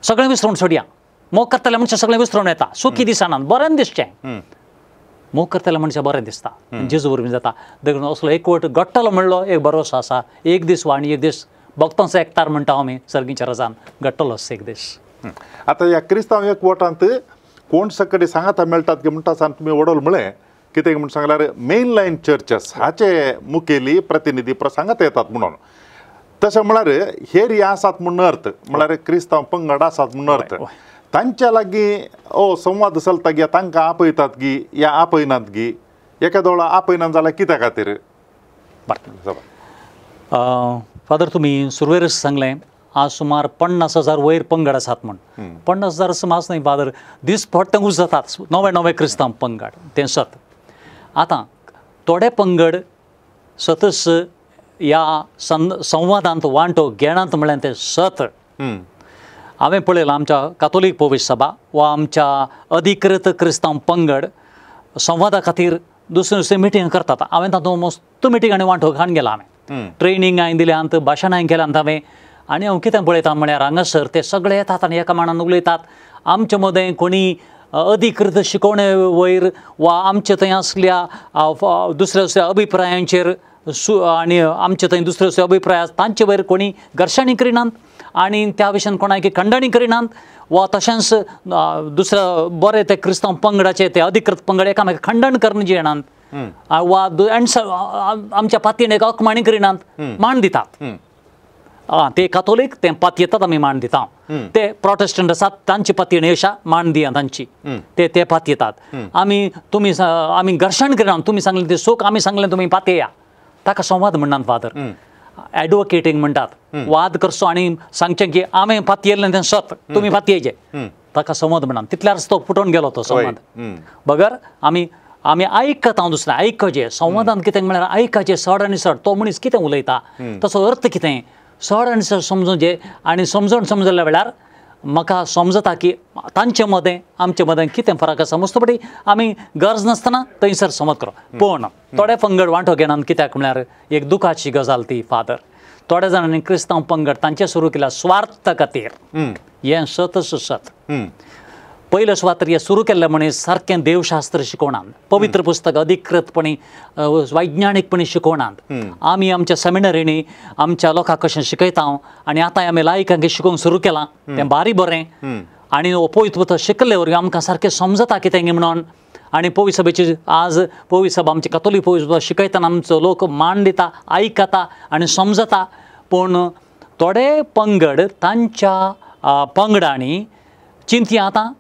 सगळें विसरून सोडया. मोग करतले मनशां सगळें विसरून येता सुखी दिसना बरें दिसचें मोग करतले मनशां बरें दिसता जेजू वरवीं जाता. देखून असलो एकवट घडटलो म्हणलो एक भरोसो आसा. एक दीस वाणी एक दीस भक्तांचो एकतार म्हणटा आमी सर्गीच्या रजान घडटलोच एक दीस. आतां ह्या क्रिस्तांव एकवटांत कोण सकडी सांगाता मेळटात की म्हणटा आसा तुमी वडोल म्हळें कितें म्हणून सांगल्यार मेन लायन चर्चेस हाचे मुखेली प्रतिनिधी प्रसंगात येतात म्हणून. तशें म्हळ्यार हेर हे आसात म्हणून अर्थ म्हळ्यार क्रिस्तांव पंगड आसात म्हणून अर्थ तांच्या लागीं संवाद चलता गी तांकां आपयतात गी या आपयनात गी एका दोळा आपयनात जाल्यार कित्या खातीर? फादर तुमी सुरवेरच सांगलें आज सुमार 50,000 वयर पंगड आसात म्हण. 50,000 समाज न्हय फादर दिसपट्ट उज जातात नवे क्रिस्तांव पंगड तें सत. आतां थोडे पंगड सतस ह्या संवादांत वांटो घेणात म्हळ्यार तें सत. हांवें पळयलां आमच्या कातोलीक पवित्र सभा वा आमच्या अधिकृत क्रिस्तांव पंगड संवादा खातीर दुसरे मिटींग करतात. हांवें तातूंत मस्त मिटींगांनी वांटो घालून गेला. हांवें ट्रेनिंगांय दिल्यांत भाशणांय केल्यांत हांवें आनी हांव कितें पळयता म्हळ्यार हांगासर ते सगळे येतात आनी एका मानान उलयतात. आमचे मदें कोणी अधिकृत शिकवणे वयर वा आमचे थंय आसल्या दुसऱ्या अभिप्रायांचेर आनी आमचे थंय दुसरे अभिप्राय तांचे वयर कोणी घर्शणी करिनात आणि त्या विशयान कोणाकी खंडणी करिनात वा तशेंच दुसरं बरे ते क्रिस्तांव पंगडाचे ते अधिकृत पंगड एकामेका खंडण करून जे येणात वा आमच्या पातयेन एक अकमाणी करिनात मान दितात ते कातोलीक ते पात येतात आमी मान दिता ते प्रोटेस्टंट आसात तांची पातयेन येशा मान दिया तांची ते पात येतात आमी घर्शण करिना तुमी सांगले ते सूख आमी सांगले तुमी पात येया ताका संवाद म्हणनात फादर एडवोकेटींग म्हणटात वाद करचो आनी सांगचें की आमी पात येयले तें सत तुमी पात येयचे ताका संवाद म्हणनात तितल्यार तो फुटोवन गेलो तो संवाद बगर आमी आयकता हांव दुसरें आयकचें संवादान कितें म्हळ्यार आयकचें सड आनी सड तो मनीस कितें उलयता ताचो अर्थ कितें सड आनी सड समजूचें आनी समजून समजल्या वेळार म्हाका समजता की तांचे मदें आमचे मदें कितें फरक आसा मस्तपडी आमी गरज नासतना थंयसर समज करप पूण थोडे पंगड वांटो घेनात कित्याक म्हळ्यार एक दुखाची गजाल ती फादर थोड्या जाणांनी क्रिस्तांव पंगड तांचे सुरू केला स्वार्थ खातीर हें सतच सत पयले सुवातेर हें सुरू केल्लें मनीस सारकें देवशास्त्र शिकोवनात पवित्र पुस्तक अधिकृतपणी वैज्ञानीकपणी शिकोवनात आमी आमच्या सेमिनरींनी आमच्या लोकांक कशें शिकयता आनी आतां आमी लायकांक शिकोवंक सुरू केलां तें बारी बरें आनी पवित्र पुस्तक शिकले वरवीं आमकां सारकें समजता कितें म्हणून आनी पवित्र सभेची आज पवित्र सभा आमची कथोलीक पवित्र सभा शिकयतना आमचो लोक मान दिता आयकता आनी समजता पूण थोडे पंगड तांच्या पंगडांनी चिंती आतां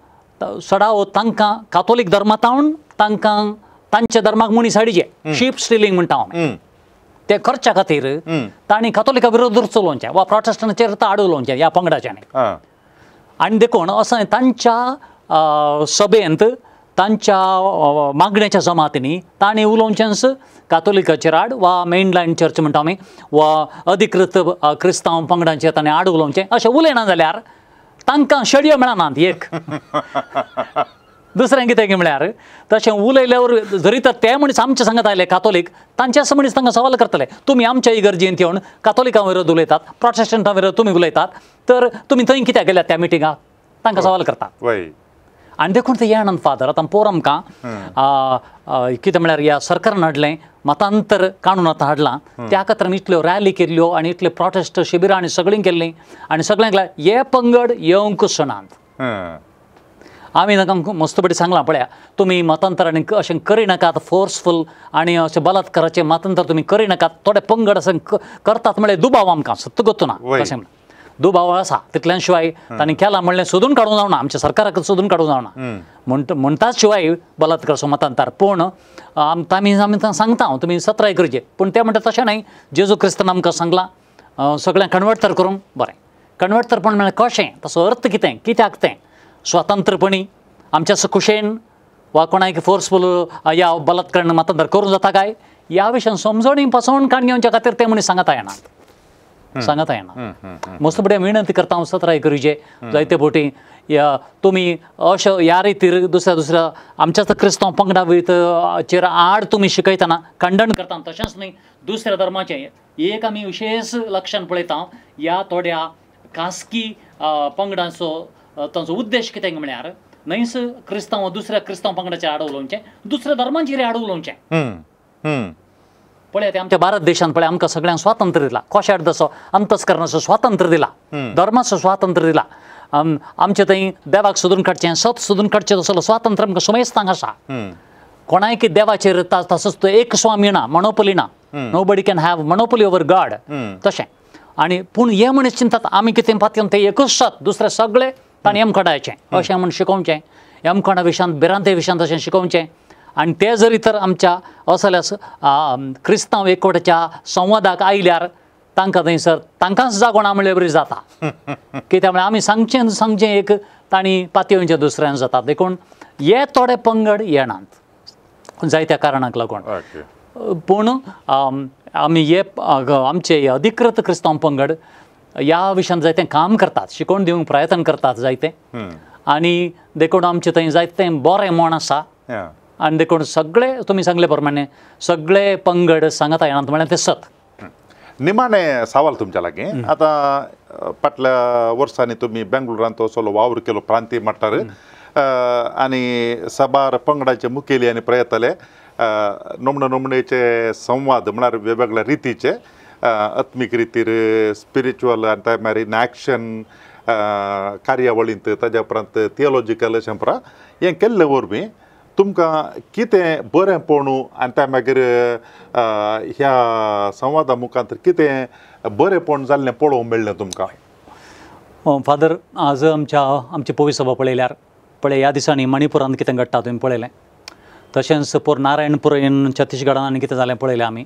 सडाव तांकां कातोलीक धर्मांतावन तांकां तांच्या धर्माक मनीस हाडिचे शीप स्टिलिंग म्हणटा आमी ते करच्या खातीर तांणी कातोलिका विरोध चलोवचें वा प्रोटेस्टंटाचेर आडोवचें ह्या पंगडाच्यांनी आनी देखून असं तांच्या सभेंत तांच्या मागण्याच्या जमातींनी तांणी उलोवचेंच कातोलिकाचेर आड वा मेनलायन चर्च म्हणटा आमी वा अधिकृत क्रिस्तांव पंगडांचेर तांणी आड उलोवचें अशें उलयना जाल्यार तांकां शड्य मेळनात एक दुसरें कितें म्हळ्यार तशें उलयल्यावर जरी तर ते मनीस आमचे सांगत आयले कातोलीक तांचेच मनीस तांकां सवाल करतले तुमी आमच्या इगर्जेंत येवन कातोलिकां विरोध उलयतात प्रोटेस्टंटां विरोध तुमी उलयतात तर तुमी थंय कित्याक गेल्यात त्या मिटिंगाक तांकां सवाल करतात आनी देखून ते येणात फादर आतां पोर आमकां कितें म्हळ्यार ह्या सरकारान हाडलें मतांतर काणून आतां हाडलां त्या खातीर इतल्यो रॅली केल्ल्यो आनी इतले प्रोटेस्ट शिबिरां आनी सगळीं केल्लीं आनी सगळ्यांक हे पंगड येवंक सोनात आमी तांकां मस्तपडी सांगलां पळया तुमी मतांतर आनी अशें करिनाकात फोर्सफूल आनी अशें बलात्काराचें मतांतर तुमी करिनाकात थोडे पंगड अशें करतात म्हळ्यार दुबाव आमकां सत्त गतो ना तशें दुबाव आसा तितल्यान शिवाय तांणी केलां म्हणलें सोदून काडूंक जावना आमच्या सरकाराक सोदून काडूंक जावना म्हणटाच शिवाय बलात्काराचो मतांतर पूण आमी सांगता तुमी सत्राय करचे पूण ते म्हणटा तशें न्हय जेजू क्रिस्तान आमकां सांगलां सगळ्यांक कन्वर्ट तर करूंक बरें कन्वर्ट तर पण म्हळ्यार कशें ताचो अर्थ कितें कित्याक तें स्वतंत्रपणी आमच्या खुशेन वा कोणाक फोर्सफूल ह्या बलात्कारान मतांतर करूं जाता काय ह्या विशयान समजणी पासून काण घेवच्या खातीर ते मनीस सांगता येना मस्तपडी विनंती करता हांव सत्राय करीचे जायते फावटी तुमी अशें ह्या रितीर दुसऱ्या आमच्याच क्रिस्तांव पंगडा चेर आड तुमी शिकयतना खंडण करता तशेंच न्हय दुसऱ्या धर्माचें एक आमी विशेश लक्षान पळयता ह्या थोड्या खासगी पंगडांचो तांचो उद्देश कितें म्हळ्यार न्हयच क्रिस्तांव दुसऱ्या क्रिस्तांव पंगडाचेर आड उलोवचें दुसऱ्या धर्मांचेर आड उलोवचें पळय ते आमच्या भारत देशांत पळय आमकां सगळ्यांक स्वातंत्र्य दिला कोशाड जसो अंतस्करणाचो स्वातंत्र्य दिला धर्माचो स्वातंत्र्य दिला आमचे थंय देवाक सोदून काडचें सत सोदून काडचें तसलो स्वातंत्र्य आमकां सुमेस्तांक आसा कोणायकी देवाचेर तसोच तो एक स्वामी ना मोनोपोली ना nobody can have monopoly over God तशें आनी पूण हे मनीस चिंतात आमी कितें पातयेन ते एकूच सत दुसरे सगळे तांणी एमकोडाचें अशें म्हूण शिकोवचें एमकोडा विशयांत बिरांते विशयांत अशें शिकोवचें आनी ते जरी तर आमच्या असल्या क्रिस्तांव एकवटाच्या संवादाक आयल्यार तांकां थंयसर तांकांच जागोना म्हणल्यार बरी जाता कित्याक म्हळ्यार आमी सांगचें एक तांणी पातयेवचें दुसऱ्यान जाता देखून हे थोडे पंगड येनात जायत्या कारणाक लागून पूण आमी हे आमचे अधिकृत क्रिस्तांव पंगड ह्या विशयान जायतें काम करतात शिकोवन दिवंक प्रयत्न करतात जायते आनी देखून आमचे थंय जायतें बरें मोण आसा आनी देखून सगळे तुमी सांगले प्रमाणे सगळे पंगड सांगता येनात म्हळ्यार ते सत निमाणे सवाल तुमच्या लागीं आतां फाटल्या वर्सांनी तुमी बेंगळुरांत असलो वावर केलो प्रांतीय मट्टार आनी साबार पंगडाचे मुखेली आनी प्रयत्नाले नमणेचे संवाद म्हळ्यार वेगवेगळ्या रितीचे आत्मीक रितीर स्पिरिच्युअल आनी मागीर इन एक्शन कार्यावळींत ताज्या उपरांत थियोलॉजिकल अशें पुरा हें केल्ले वरवीं तुमकां कितें बरेंपणू आनी त्या मागीर ह्या संवादा मुखांतर कितें बरेंपण जाल्लें पळोवंक मेळ्ळें तुमकां? फादर आज आमची पवी सभा पळयल्यार ह्या दिसांनी मणिपुरांत कितें घडटा तुवें पळयलें, तशेंच नारायणपुरेन छत्तीसगडान आनी कितें जालें पळयलें आमी.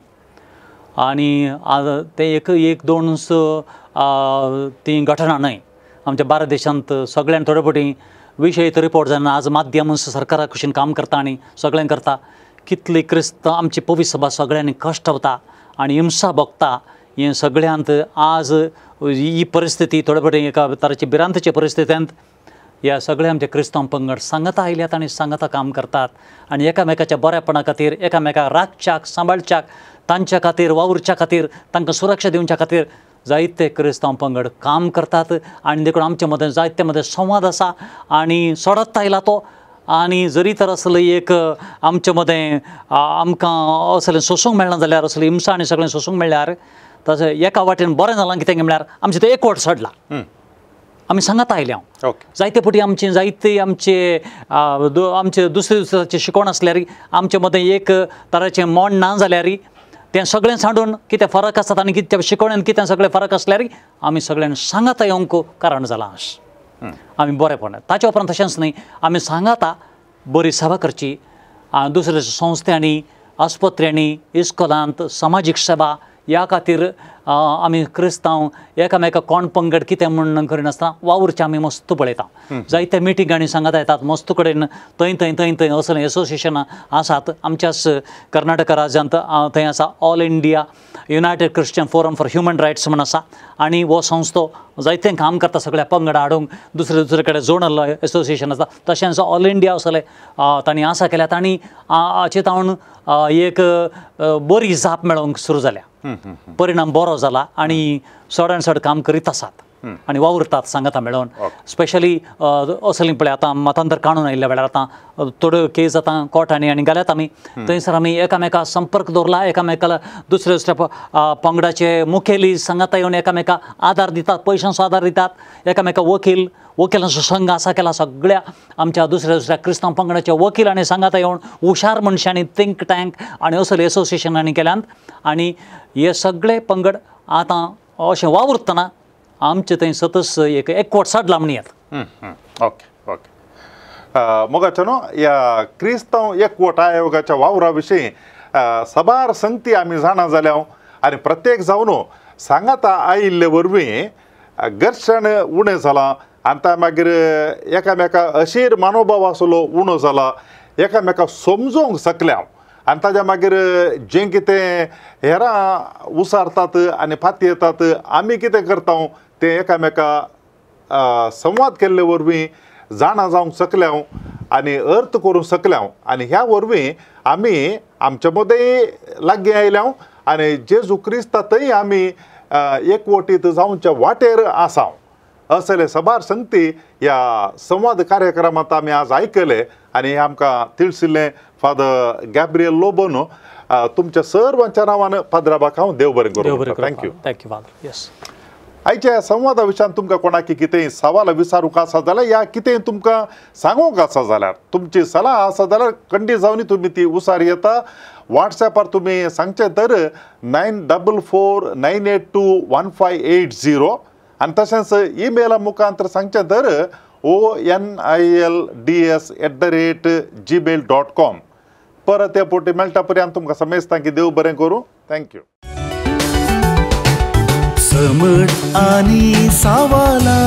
आनी ते एक दोन ती घटना न्हय, आमच्या भारत देशांत सगळ्यान थोडे फावटी विशय तो रिपोर्ट जायना. आज माध्यम सरकारा कशें काम करता आनी सगळें करता. कितली क्रिस्त आमची पवी सभा सगळ्यांनी कश्ट वता आनी हिंसा भोगता. हें सगळ्यांत आज ही परिस्थिती थोडे फावटी एका तरेची भिरांतचे परिस्थितींत ह्या सगळे आमचे क्रिस्तांव पंगड सांगता आयल्यात आनी सांगता काम करतात. आनी एकामेकाच्या बऱ्यापणा खातीर, एकामेकाक राखच्याक, सांबाळच्याक, तांच्या खातीर वावुरच्या खातीर, तांकां सुरक्षा दिवच्या खातीर जायते क्रिस्तांव पंगड काम करतात. आनी देखून आमचे मदें जायते मदें संवाद आसा आनी सोडत आयला तो. आनी जरी तर असलें एक आमचे मदें आमकां असलें सोसूंक मेळना जाल्यार, असली हिंसा आनी सगळें सोसूंक मेळ्ळ्यार, तशें एका वाटेन बरें जालां कितें म्हळ्यार आमचें तें एकवट सडला. आमी सांगत आयल्या. जायते फावटी आमचे दुसरे दुसऱ्याचे शिकोवण आसल्यार आमचे मदें एक तराचें मोड ना जाल्यार तें सगळें सांडून कितें फरक आसतात आनी कितें शिकोवणेन कितें सगळें फरक आसल्यार आमी सगळ्यांनी सांगता येवंक कारण जालां. आमी बरेंपण ताचे उपरांत तशेंच न्हय, आमी सांगता बरी सेवा करची. दुसऱ्या संस्थांनी, आस्पत्र्यांनी, इस्कॉलांत समाजीक सेवा ह्या खातीर आमी क्रिस्तांव एकामेका कोण पंगड कितें म्हण करिनासतना वावुरचें आमी मस्त पळयता. जायते मिटींगांनी सांगता येतात. मस्त कडेन थंय थंय थंय थंय असलें एसोसिएशनां आसात. आमच्याच कर्नाटका राज्यांत थंय आसा all India united Christian forum for human rights म्हण आसा. आनी हो संस्थो जायतें काम करता सगळ्या पंगडा हाडूंक. दुसरे कडेन जोनल एसोसिएशन आसा. तशेंच ऑल इंडिया असलें तांणी आसा केल्यात आनी चिंतावन एक बरी जाप मेळोवंक सुरू जाल्या. परिणाम बरो जाला आनी चडान चड काम करीत आसात आनी वावुरतात सांगता मेळोन. स्पेशली असलीं पळय आतां मतांतर काडून आयिल्ल्या वेळार आतां थोड्यो केस आतां कोर्टांनी आनी घाल्यात आमी. थंयसर आमी एकामेका संपर्क दवरला. एकामेकाला दुसऱ्या दुसऱ्या पंगडाचे मुखेली सांगता येवन एकामेका आदार दितात, पयशांचो आदार दितात. एकामेका वकिलांचो संघ आसा केला. सगळ्या आमच्या दुसऱ्या दुसऱ्या क्रिस्तांव पंगडाच्या वकील आनी सांगता येवन हुशार मनशांनी थिंक टँक आनी असले एसोसिएशनांनी केल्यात. आनी हे सगळे पंगड आतां अशें वावुरतना आमचे थंय सतत एक एकवट सडला म्हणयात. ओके ओके मोगाचे न्हू ह्या क्रिस्तांव एकवट आयोगाच्या वावरा विशीं सबार संगती आमी जाणा जाल्या आनी प्रत्येक जावन सांगता आयिल्ले वरवीं घर्शण उणें जालां. आनी त्या मागीर एकामेका अशीर मनोभाव आसलो उणो जाला. एकामेकाक समजोवंक शकल्या आनी ताज्या मागीर जें कितें हेरां उसारतात आनी फाती येतात आमी कितें करता तें एकामेका संवाद केल्ले वरवीं जाणा जावंक शकल्या आनी अर्थ करूंक शकल्या. आनी ह्या वरवीं आमी आमचे मदें लागीं आयल्या आनी जेजू क्रिस्तांतय आमी एकवटीत जावच्या वाटेर आसा. असले सबार संगती ह्या संवाद कार्यक्रमांत आमी आज आयकले आनी हें आमकां तिळसिल्लें फादर गॅब्रियल लोबोन. तुमच्या सर्वांच्या नांवान फादराबाक हांव देव बरें करूं. थँक्यू. Thank you father. येस. आयच्या संवादा विशयान तुमकां कोणाक कितेंय सवाल विचारूंक आसा जाल्यार या कितेंय तुमकां सांगूंक आसा जाल्यार तुमची सलाह आसा जाल्यार खंडी जावनी तुमी ती उसार येता. व्हॉट्सॅपार तुमी सांगचें तर 9449821580 आनी तशेंच ईमेला मुखांतर सांगचें तर onilds@gmail.com. परत त्या पोटी मेळटा पर्यंत तुमकां समेस्तां की देव बरें करूं. थँक्यू. समट आणि सावाला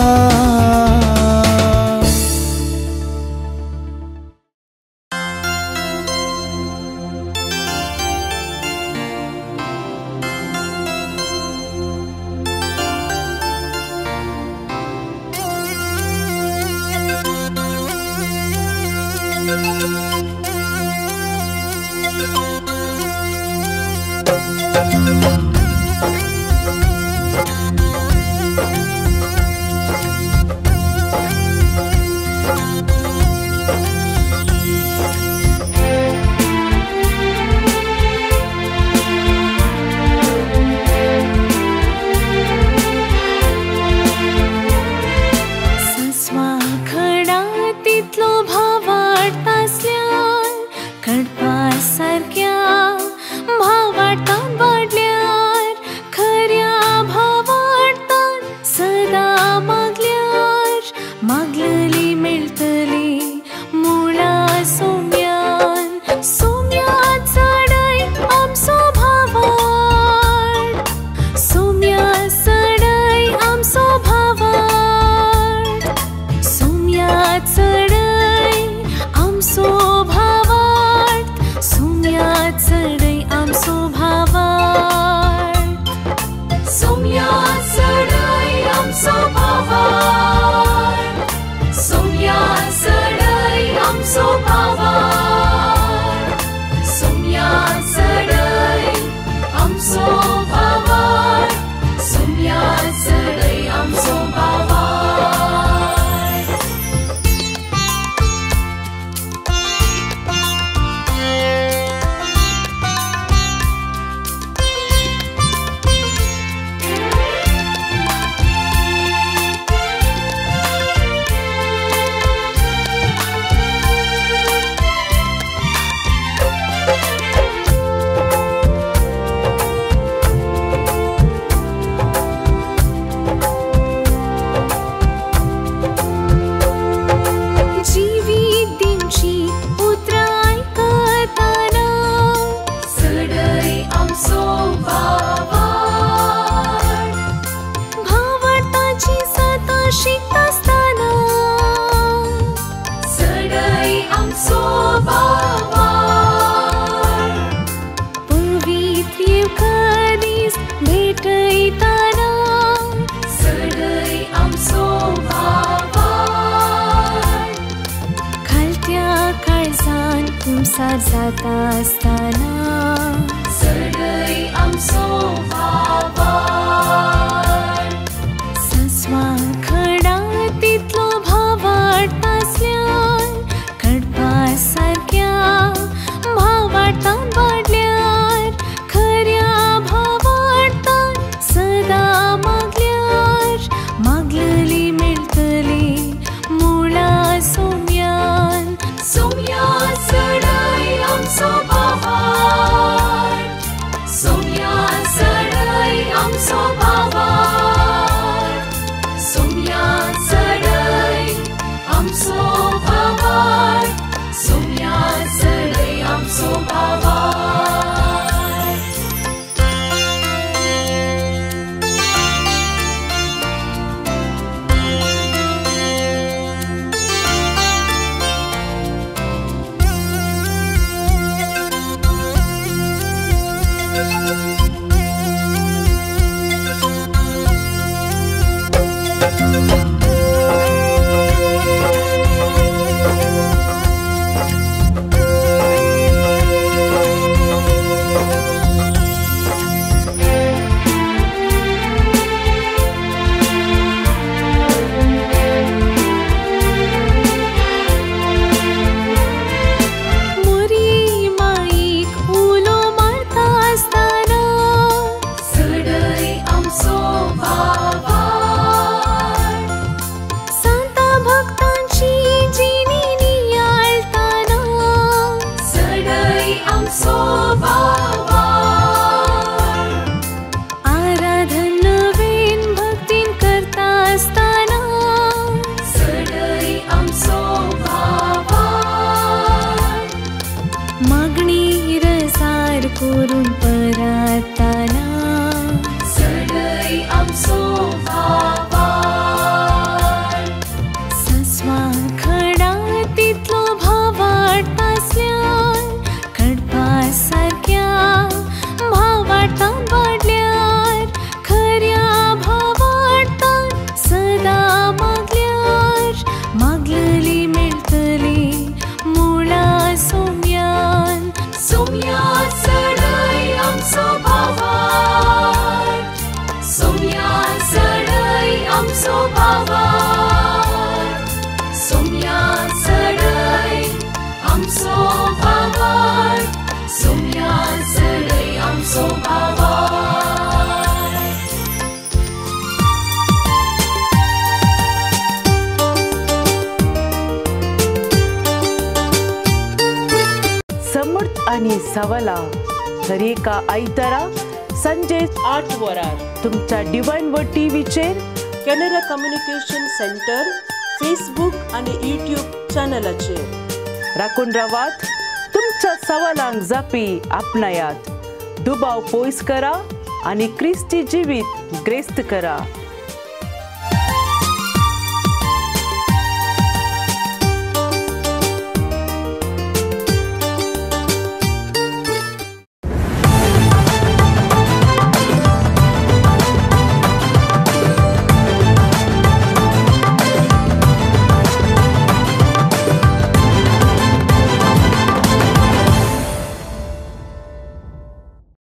सवालां दर एका आयतारा संजे 8 वरार तुमच्या डिवाइन वर्ड टीव्हीचेर कॅनरा कम्युनिकेशन सेंटर फेसबुक आणि यूट्यूब चॅनलाचेर राखून रावात. तुमच्या सवालांक जापी आपणायात. दुबाव पयस करा आणि क्रिस्ती जिवीत ग्रेस्त करा.